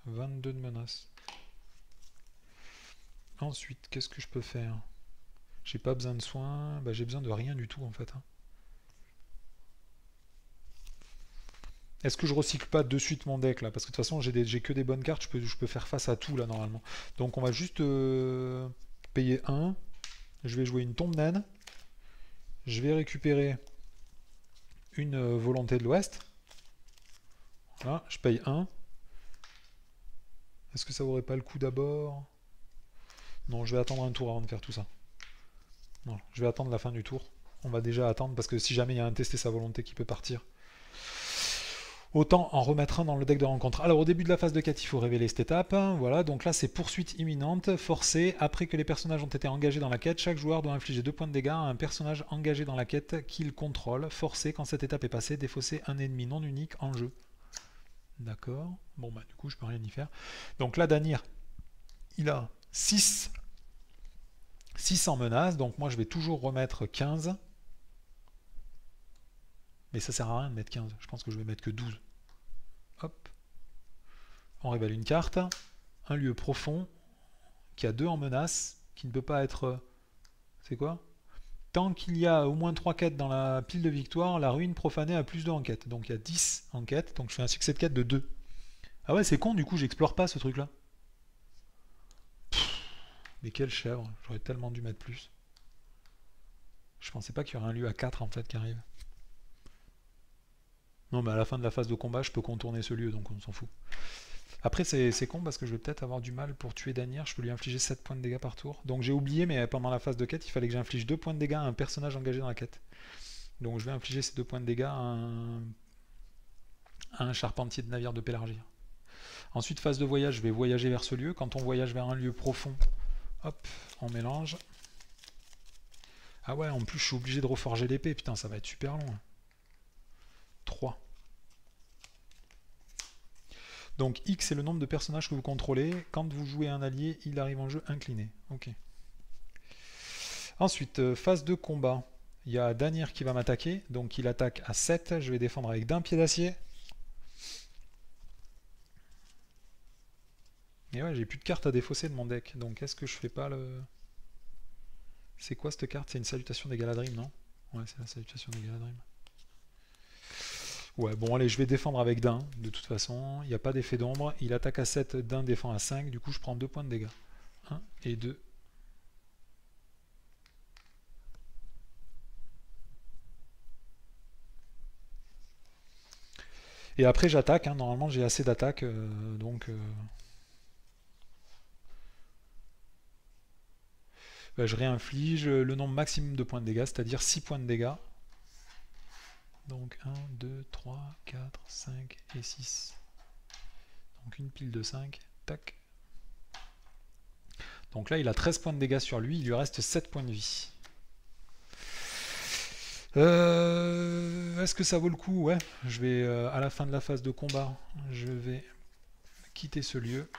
22 de menace. Ensuite, qu'est-ce que je peux faire? J'ai pas besoin de soins. Bah, j'ai besoin de rien du tout en fait. Est-ce que je recycle pas de suite mon deck là? Parce que de toute façon, j'ai que des bonnes cartes. Je peux faire face à tout là normalement. Donc on va juste payer 1. Je vais jouer une tombe naine. Je vais récupérer une volonté de l'Ouest. Voilà, je paye 1. Est-ce que ça vaudrait pas le coup d'abord? Non, je vais attendre un tour avant de faire tout ça. Non, je vais attendre la fin du tour. On va déjà attendre parce que si jamais il y a un tester sa volonté qui peut partir, autant en remettre un dans le deck de rencontre. Alors au début de la phase de quête, il faut révéler cette étape. Voilà, donc là c'est poursuite imminente, forcée. Après que les personnages ont été engagés dans la quête, chaque joueur doit infliger 2 points de dégâts à un personnage engagé dans la quête qu'il contrôle. Forcé, quand cette étape est passée, défausser un ennemi non unique en jeu. D'accord. Bon bah du coup je peux rien y faire. Donc là Danir, il a 6 en menace, donc moi je vais toujours remettre 15. Mais ça sert à rien de mettre 15, je pense que je vais mettre que 12. Hop. On révèle une carte. Un lieu profond qui a 2 en menace, qui ne peut pas être... C'est quoi? Tant qu'il y a au moins 3 quêtes dans la pile de victoire, la ruine profanée a plus de enquêtes. Donc il y a 10 enquêtes, donc je fais un succès de quête de 2. Ah ouais, c'est con, du coup j'explore pas ce truc là. Mais quelle chèvre, j'aurais tellement dû mettre plus. Je pensais pas qu'il y aurait un lieu à 4 en fait qui arrive. Non mais à la fin de la phase de combat je peux contourner ce lieu donc on s'en fout. Après c'est con parce que je vais peut-être avoir du mal pour tuer Danir, je peux lui infliger 7 points de dégâts par tour. Donc j'ai oublié mais pendant la phase de quête il fallait que j'inflige 2 points de dégâts à un personnage engagé dans la quête. Donc je vais infliger ces 2 points de dégâts à un charpentier de navire de Pélargir. Ensuite phase de voyage, je vais voyager vers ce lieu. Quand on voyage vers un lieu profond, hop, on mélange. Ah ouais, en plus je suis obligé de reforger l'épée, putain ça va être super long. 3. Donc X c'est le nombre de personnages que vous contrôlez. Quand vous jouez un allié, il arrive en jeu incliné. Ok. Ensuite, phase de combat. Il y a Danir qui va m'attaquer. Donc il attaque à 7. Je vais défendre avec d'un pied d'acier. Et ouais, j'ai plus de cartes à défausser de mon deck. Donc est-ce que je fais pas le... C'est quoi cette carte? C'est une salutation des Galadrim, non? Ouais, c'est la salutation des Galadrim. Ouais, bon allez, je vais défendre avec d'un, de toute façon. Il n'y a pas d'effet d'ombre. Il attaque à 7, d'un défend à 5. Du coup, je prends 2 points de dégâts. 1 et 2. Et après, j'attaque. Hein. Normalement, j'ai assez d'attaque. Je réinflige le nombre maximum de points de dégâts, c'est-à-dire 6 points de dégâts. Donc 1, 2, 3, 4, 5 et 6. Donc une pile de 5. Tac. Donc là, il a 13 points de dégâts sur lui. Il lui reste 7 points de vie. Est-ce que ça vaut le coup? Ouais. Je vais, à la fin de la phase de combat, je vais quitter ce lieu.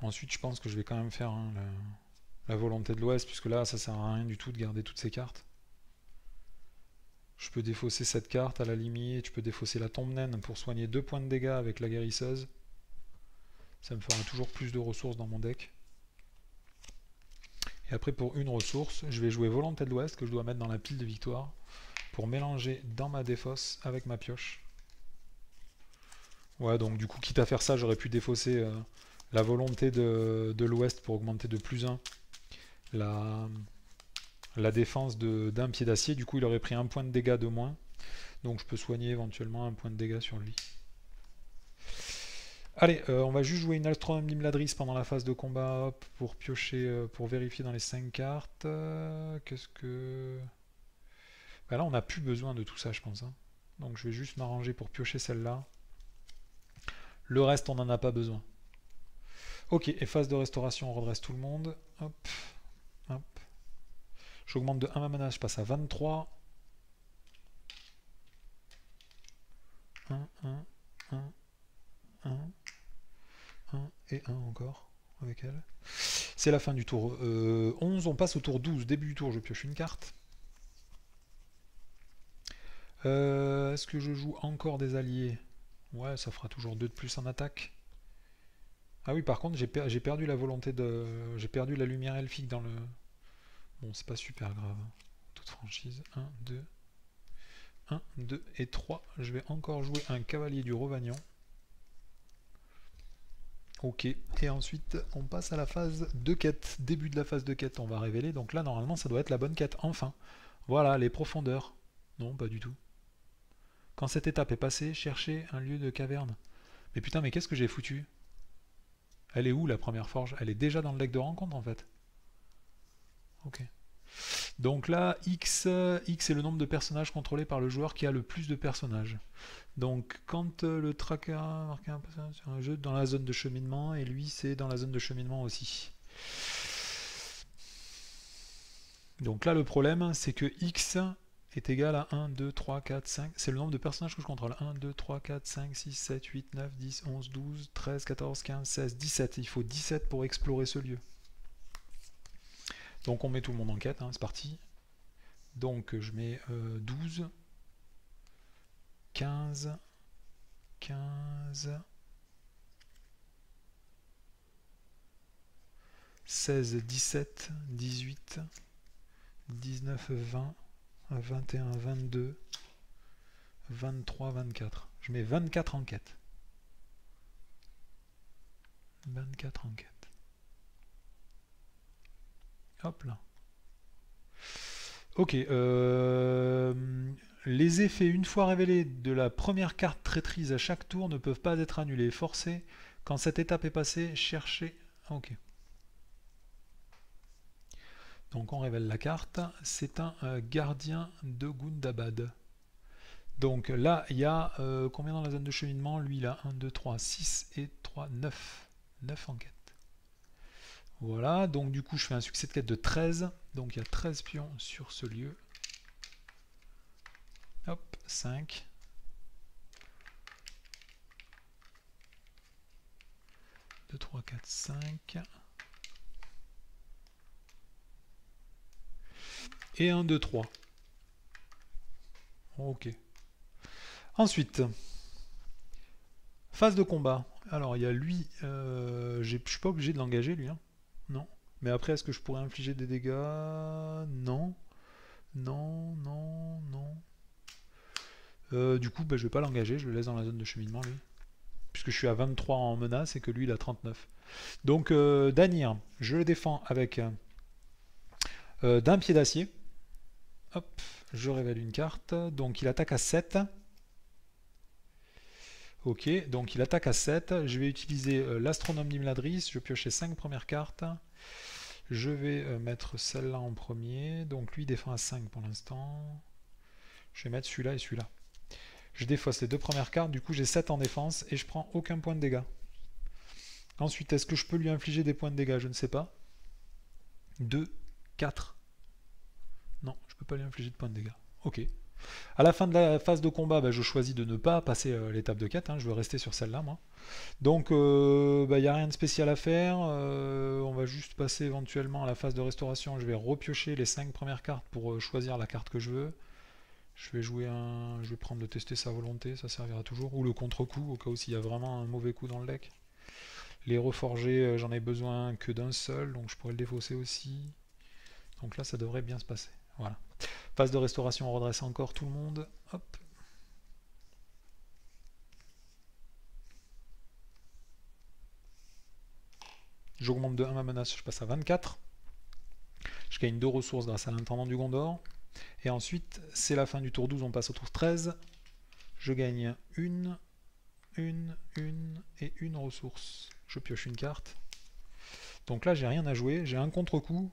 Ensuite, je pense que je vais quand même faire la volonté de l'Ouest, puisque là, ça sert à rien du tout de garder toutes ces cartes. Je peux défausser cette carte à la limite, je peux défausser la tombe naine pour soigner 2 points de dégâts avec la guérisseuse. Ça me fera toujours plus de ressources dans mon deck. Et après pour une ressource, je vais jouer volonté de l'Ouest que je dois mettre dans la pile de victoire pour mélanger dans ma défausse avec ma pioche. Ouais, donc du coup, quitte à faire ça, j'aurais pu défausser la volonté de l'Ouest pour augmenter de plus 1 la défense d'un pied d'acier. Du coup, il aurait pris 1 point de dégâts de moins. Donc je peux soigner éventuellement 1 point de dégâts sur lui. Allez, on va juste jouer une Astronome d'Imladris pendant la phase de combat pour piocher, pour vérifier dans les 5 cartes. Qu'est-ce que... Bah là, on n'a plus besoin de tout ça, je pense. Hein. Donc je vais juste m'arranger pour piocher celle-là. Le reste, on n'en a pas besoin. Ok, et phase de restauration, on redresse tout le monde. Hop, hop. J'augmente de 1 ma mana, je passe à 23. 1, 1, 1, 1, 1 et 1 encore avec elle. C'est la fin du tour 11, on passe au tour 12. Début du tour, je pioche une carte. Est-ce que je joue encore des alliés? Ouais, ça fera toujours 2 de plus en attaque. Ah oui, par contre, j'ai perdu la volonté de... J'ai perdu la lumière elfique dans le... Bon, c'est pas super grave. Toute franchise. 1, 2... 1, 2 et 3. Je vais encore jouer un cavalier du Revagnon. Ok, et ensuite on passe à la phase de quête. Début de la phase de quête, on va révéler. Donc là, normalement, ça doit être la bonne quête. Enfin, voilà, les profondeurs. Non, pas du tout. Quand cette étape est passée, cherchez un lieu de caverne. Mais putain, mais qu'est-ce que j'ai foutu? Elle est où la première forge? Elle est déjà dans le deck de rencontre en fait. Ok. Donc là, X est le nombre de personnages contrôlés par le joueur qui a le plus de personnages. Donc quand le tracker a marqué un personnage sur un jeu dans la zone de cheminement, et lui c'est dans la zone de cheminement aussi. Donc là le problème c'est que X est égal à 1, 2, 3, 4, 5. C'est le nombre de personnages que je contrôle. 1, 2, 3, 4, 5, 6, 7, 8, 9, 10, 11, 12, 13, 14, 15, 16, 17. Il faut 17 pour explorer ce lieu. Donc on met tout le monde en quête, hein, c'est parti. Donc je mets 12, 15, 15, 16, 17, 18, 19, 20, 21, 22, 23, 24. Je mets 24 en quête. 24 en quête. Hop là. Ok. Les effets, une fois révélés, de la première carte traîtrise à chaque tour ne peuvent pas être annulés. Forcés. Quand cette étape est passée, cherchez... Ok. Donc on révèle la carte. C'est un gardien de Gundabad. Donc là, il y a combien dans la zone de cheminement? Lui, il a 1, 2, 3, 6 et 3, 9. 9 en quête. Voilà, donc du coup, je fais un succès de quête de 13. Donc il y a 13 pions sur ce lieu. Hop, 5. 2, 3, 4, 5. Et 1, 2, 3. Ok. Ensuite, phase de combat. Alors, il y a lui. Je suis pas obligé de l'engager, lui. Hein. Non. Mais après, est-ce que je pourrais infliger des dégâts? Non. Non, non, non. Du coup, bah, je vais pas l'engager. Je le laisse dans la zone de cheminement, lui. Puisque je suis à 23 en menace et que lui, il a 39. Donc, Danir, je le défends avec d'un pied d'acier. Hop, je révèle une carte. Donc, il attaque à 7. Ok, donc il attaque à 7. Je vais utiliser l'astronome d'Imladris. Je vais piocher 5 premières cartes. Je vais mettre celle-là en premier. Donc lui défend à 5 pour l'instant. Je vais mettre celui-là et celui-là. Je défausse les deux premières cartes. Du coup, j'ai 7 en défense et je prends aucun point de dégâts. Ensuite, est-ce que je peux lui infliger des points de dégâts? Je ne sais pas. 2, 4. Non, je ne peux pas lui infliger de points de dégâts. Ok. À la fin de la phase de combat, bah, je choisis de ne pas passer l'étape de quête. Hein, je veux rester sur celle-là, moi. Donc, il n'y a rien de spécial à faire. On va juste passer éventuellement à la phase de restauration. Je vais repiocher les 5 premières cartes pour choisir la carte que je veux. Je vais jouer je vais prendre de tester sa volonté, ça servira toujours. Ou le contre-coup, au cas où s'il y a vraiment un mauvais coup dans le deck. Les reforgés, j'en ai besoin que d'un seul, donc je pourrais le défausser aussi. Donc là, ça devrait bien se passer. Voilà. Phase de restauration, on redresse encore tout le monde. Hop. J'augmente de 1 ma menace, je passe à 24. Je gagne 2 ressources grâce à l'intendant du Gondor. Et ensuite, c'est la fin du tour 12, on passe au tour 13. Je gagne une et une ressource. Je pioche une carte. Donc là, j'ai rien à jouer. J'ai un contre-coup,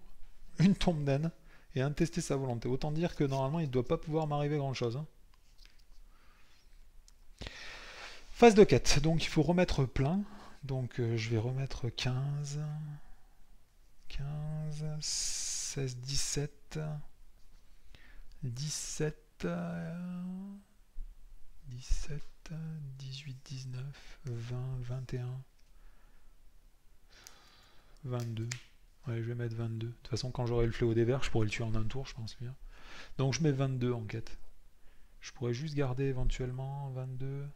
une tombe naine et un tester sa volonté. Autant dire que normalement, il ne doit pas pouvoir m'arriver grand-chose. Hein. Phase de quête. Donc il faut remettre plein. Donc je vais remettre 15, 16, 17, 17, 17, 18, 19, 20, 21, 22. Ouais, je vais mettre 22. De toute façon, quand j'aurai le fléau des vers, je pourrai le tuer en un tour, je pense bien. Donc je mets 22 en quête. Je pourrais juste garder éventuellement 22.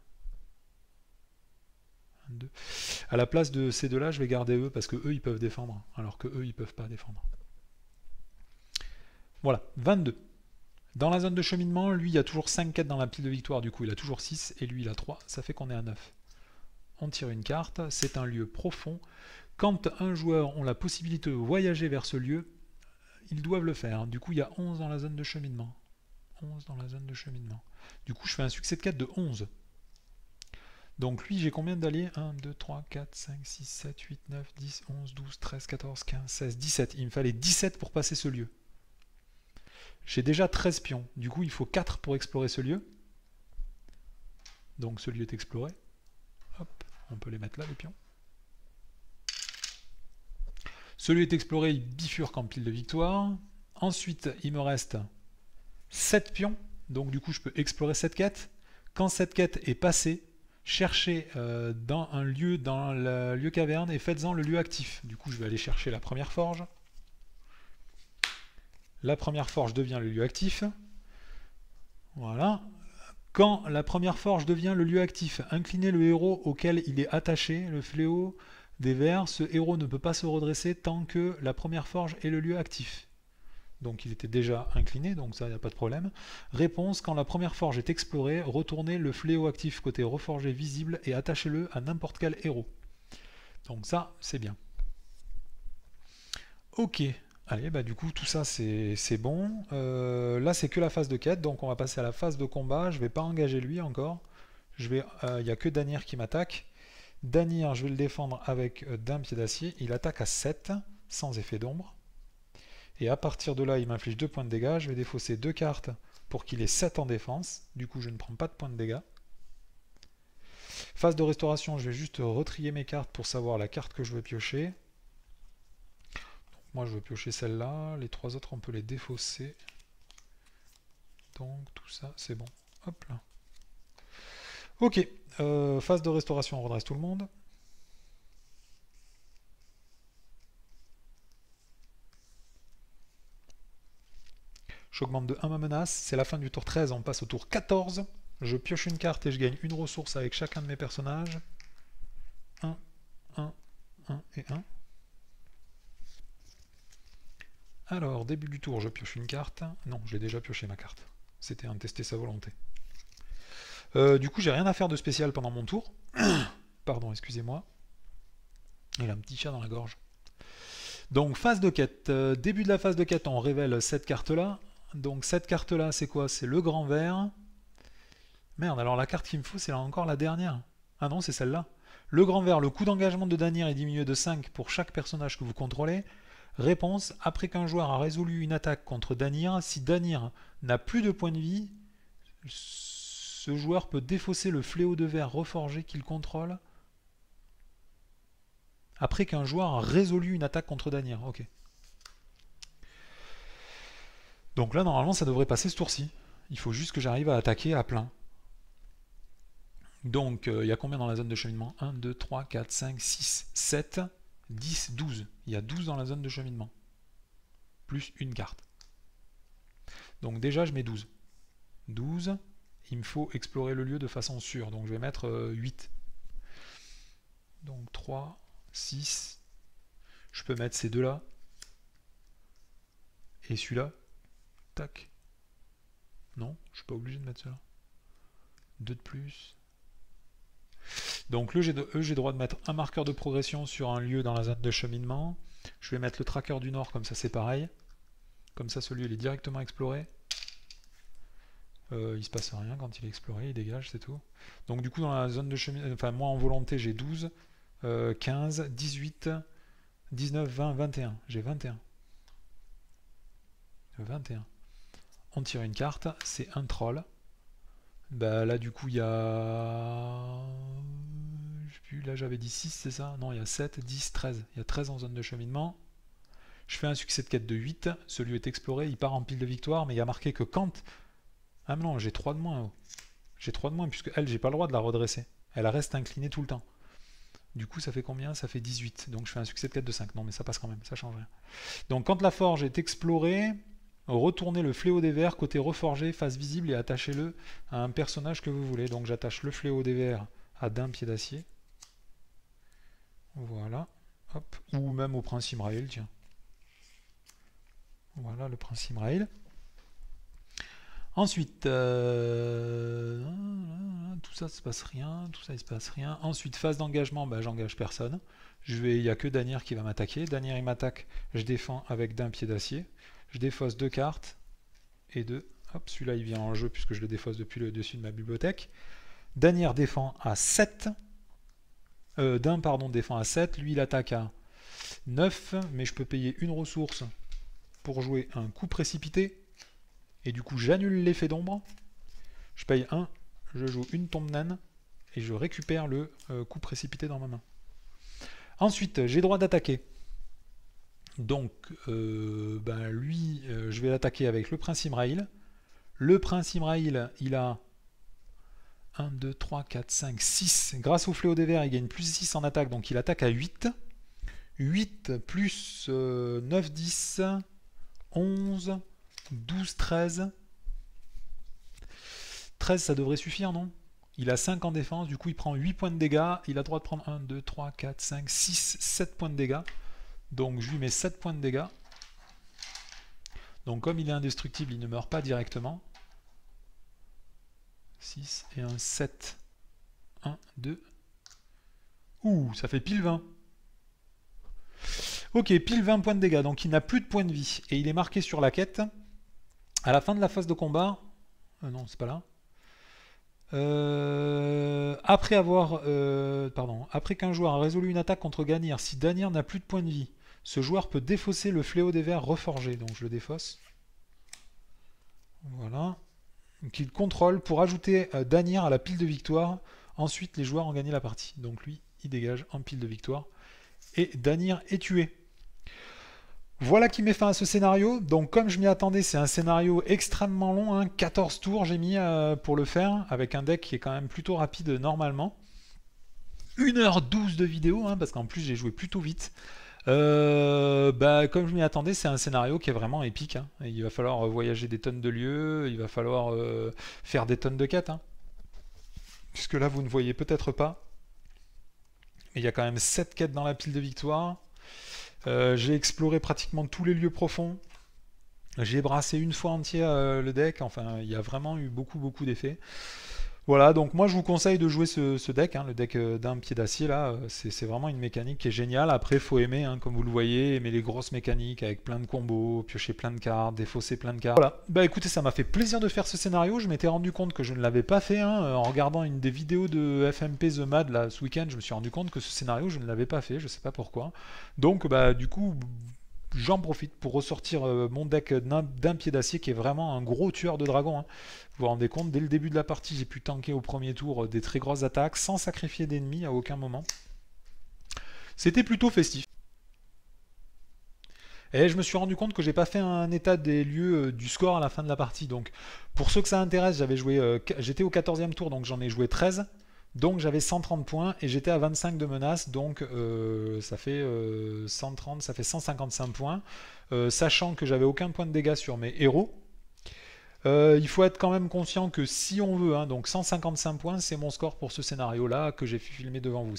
À la place de ces deux-là, je vais garder eux parce que eux ils peuvent défendre, alors que eux ils peuvent pas défendre. Voilà, 22. Dans la zone de cheminement, lui il y a toujours 5 quêtes dans la pile de victoire, du coup il a toujours 6 et lui il a 3, ça fait qu'on est à 9. On tire une carte, c'est un lieu profond. Quand un joueur a la possibilité de voyager vers ce lieu, ils doivent le faire. Du coup il y a 11 dans la zone de cheminement. 11 dans la zone de cheminement. Du coup je fais un succès de quête de 11. Donc lui, j'ai combien d'alliés? 1, 2, 3, 4, 5, 6, 7, 8, 9, 10, 11, 12, 13, 14, 15, 16, 17. Il me fallait 17 pour passer ce lieu. J'ai déjà 13 pions. Du coup, il faut 4 pour explorer ce lieu. Donc ce lieu est exploré. Hop, on peut les mettre là, les pions. Ce lieu est exploré, il bifurque en pile de victoire. Ensuite, il me reste 7 pions. Donc du coup, je peux explorer cette quête. Quand cette quête est passée, cherchez dans un lieu, dans le lieu caverne, et faites-en le lieu actif. Du coup, je vais aller chercher la première forge. La première forge devient le lieu actif. Voilà. Quand la première forge devient le lieu actif, inclinez le héros auquel il est attaché, le fléau des vers. Ce héros ne peut pas se redresser tant que la première forge est le lieu actif. Donc il était déjà incliné, donc ça, il n'y a pas de problème. Réponse, quand la première forge est explorée, retournez le fléau actif côté reforgé visible et attachez-le à n'importe quel héros. Donc ça, c'est bien. Ok, allez, bah du coup, tout ça, c'est bon. Là, c'est que la phase de quête, donc on va passer à la phase de combat. Je ne vais pas engager lui encore. Il n'y a que Danir qui m'attaque. Danir, je vais le défendre avec d'un pied d'acier. Il attaque à 7, sans effet d'ombre. Et à partir de là, il m'inflige 2 points de dégâts. Je vais défausser 2 cartes pour qu'il ait 7 en défense. Du coup, je ne prends pas de points de dégâts. Phase de restauration, je vais juste retrier mes cartes pour savoir la carte que je veux piocher. Donc, moi, je veux piocher celle-là. Les 3 autres, on peut les défausser. Donc, tout ça, c'est bon. Hop là. Ok. Phase de restauration, on redresse tout le monde. J'augmente de 1 ma menace. C'est la fin du tour 13, on passe au tour 14. Je pioche une carte et je gagne une ressource avec chacun de mes personnages. 1, 1, 1 et 1. Alors, début du tour, je pioche une carte. Non, j'ai déjà pioché ma carte. C'était un tester sa volonté. Du coup, j'ai rien à faire de spécial pendant mon tour. Pardon, excusez-moi. Il a un petit chat dans la gorge. Donc, phase de quête. Début de la phase de quête, on révèle cette carte-là. Donc, cette carte-là, c'est quoi? C'est le grand vert. Merde, alors la carte qu'il me faut, c'est encore la dernière. Ah non, c'est celle-là. Le grand vert, le coût d'engagement de Danir est diminué de 5 pour chaque personnage que vous contrôlez. Réponse, après qu'un joueur a résolu une attaque contre Danir, si Danir n'a plus de points de vie, ce joueur peut défausser le fléau de verre reforgé qu'il contrôle après qu'un joueur a résolu une attaque contre Danir. Ok. Donc là, normalement, ça devrait passer ce tour-ci. Il faut juste que j'arrive à attaquer à plein. Donc, il y a combien dans la zone de cheminement? 1, 2, 3, 4, 5, 6, 7, 10, 12. Il y a 12 dans la zone de cheminement. Plus une carte. Donc déjà, je mets 12. 12, il me faut explorer le lieu de façon sûre. Donc je vais mettre 8. Donc 3, 6. Je peux mettre ces deux-là. Et celui-là. Tac. Non, je suis pas obligé de mettre cela. 2 de plus. Donc j'ai droit de mettre un marqueur de progression sur un lieu dans la zone de cheminement. Je vais mettre le tracker du nord, comme ça c'est pareil. Comme ça ce lieu il est directement exploré. Il se passe rien quand il est exploré, il dégage, c'est tout. Donc du coup dans la zone de cheminement, enfin moi en volonté j'ai 12, 15, 18, 19, 20, 21. J'ai 21. 21. On tire une carte, c'est un troll. Bah là du coup il y a... Je sais plus, là j'avais dit 6 c'est ça? Non il y a 7, 10, 13. Il y a 13 en zone de cheminement. Je fais un succès de quête de 8. Ce lieu est exploré, il part en pile de victoire, mais il y a marqué que quand... Ah mais non, j'ai 3 de moins. Oh. J'ai 3 de moins puisque elle, j'ai pas le droit de la redresser. Elle reste inclinée tout le temps. Du coup ça fait combien? Ça fait 18. Donc je fais un succès de quête de 5. Non mais ça passe quand même, ça change rien. Donc quand la forge est explorée... Retournez le fléau des vers côté reforgé, face visible et attachez-le à un personnage que vous voulez. Donc j'attache le fléau des vers à d'un pied d'acier. Voilà. Hop. Ou même au prince Imraïl, tiens. Voilà le prince Imraïl. Ensuite, tout ça, il se passe rien. Tout ça, il se passe rien. Ensuite, phase d'engagement, bah, j'engage personne. Il n'y a que Danir qui va m'attaquer. Danir, il m'attaque, je défends avec d'un pied d'acier. Je défausse 2 cartes et 2. Hop, celui-là il vient en jeu puisque je le défausse depuis le dessus de ma bibliothèque. Danir défend à 7. D'un pardon défend à 7. Lui il attaque à 9. Mais je peux payer une ressource pour jouer un coup précipité. Et du coup j'annule l'effet d'ombre. Je paye 1. Je joue une tombe naine. Et je récupère le coup précipité dans ma main. Ensuite j'ai droit d'attaquer. Donc, lui, je vais l'attaquer avec le prince Imraïl. Le prince Imraïl, il a 1, 2, 3, 4, 5, 6. Grâce au fléau des vers, il gagne plus 6 en attaque, donc il attaque à 8. 8 plus 9, 10, 11, 12, 13. 13, ça devrait suffire, non? Il a 5 en défense, du coup il prend 8 points de dégâts. Il a droit de prendre 1, 2, 3, 4, 5, 6, 7 points de dégâts. Donc je lui mets 7 points de dégâts. Donc comme il est indestructible, il ne meurt pas directement. 6 et un 7. 1, 2. Ouh, ça fait pile 20. Ok, pile 20 points de dégâts. Donc il n'a plus de points de vie. Et il est marqué sur la quête. À la fin de la phase de combat... non, c'est pas là. Après qu'un joueur a résolu une attaque contre Danir, si Danir n'a plus de points de vie, ce joueur peut défausser le fléau des vers reforgé. Donc je le défausse. Voilà. Qu'il contrôle pour ajouter Danir à la pile de victoire. Ensuite, les joueurs ont gagné la partie. Donc lui, il dégage en pile de victoire. Et Danir est tué. Voilà qui met fin à ce scénario. Donc comme je m'y attendais, c'est un scénario extrêmement long, hein. 14 tours j'ai mis pour le faire, avec un deck qui est quand même plutôt rapide normalement. 1h12 de vidéo, hein, parce qu'en plus j'ai joué plutôt vite. Bah, comme je m'y attendais, c'est un scénario qui est vraiment épique, hein. Il va falloir voyager des tonnes de lieux, il va falloir faire des tonnes de quêtes, hein. Puisque là, vous ne voyez peut-être pas, mais il y a quand même 7 quêtes dans la pile de victoire. J'ai exploré pratiquement tous les lieux profonds. J'ai brassé une fois entière le deck. Enfin, il y a vraiment eu beaucoup d'effets. Voilà, donc moi je vous conseille de jouer ce deck, hein, le deck d'un pied d'acier là, c'est vraiment une mécanique qui est géniale. Après, faut aimer, hein, comme vous le voyez, aimer les grosses mécaniques avec plein de combos, piocher plein de cartes, défausser plein de cartes. Voilà, bah écoutez, ça m'a fait plaisir de faire ce scénario. Je m'étais rendu compte que je ne l'avais pas fait, hein, en regardant une des vidéos de FMP The Mad là, ce week-end. Je me suis rendu compte que ce scénario, je ne l'avais pas fait, je sais pas pourquoi. Donc, bah du coup, j'en profite pour ressortir mon deck d'un pied d'acier qui est vraiment un gros tueur de dragon, hein. Vous vous rendez compte, dès le début de la partie, j'ai pu tanker au premier tour des très grosses attaques sans sacrifier d'ennemis à aucun moment. C'était plutôt festif. Et je me suis rendu compte que j'ai pas fait un état des lieux du score à la fin de la partie. Donc pour ceux que ça intéresse, j'étais au 14e tour, donc j'en ai joué 13. Donc j'avais 130 points et j'étais à 25 de menace, donc ça fait 130, ça fait 155 points, sachant que j'avais aucun point de dégâts sur mes héros. Il faut être quand même conscient que si on veut, hein, donc 155 points, c'est mon score pour ce scénario-là que j'ai filmé devant vous.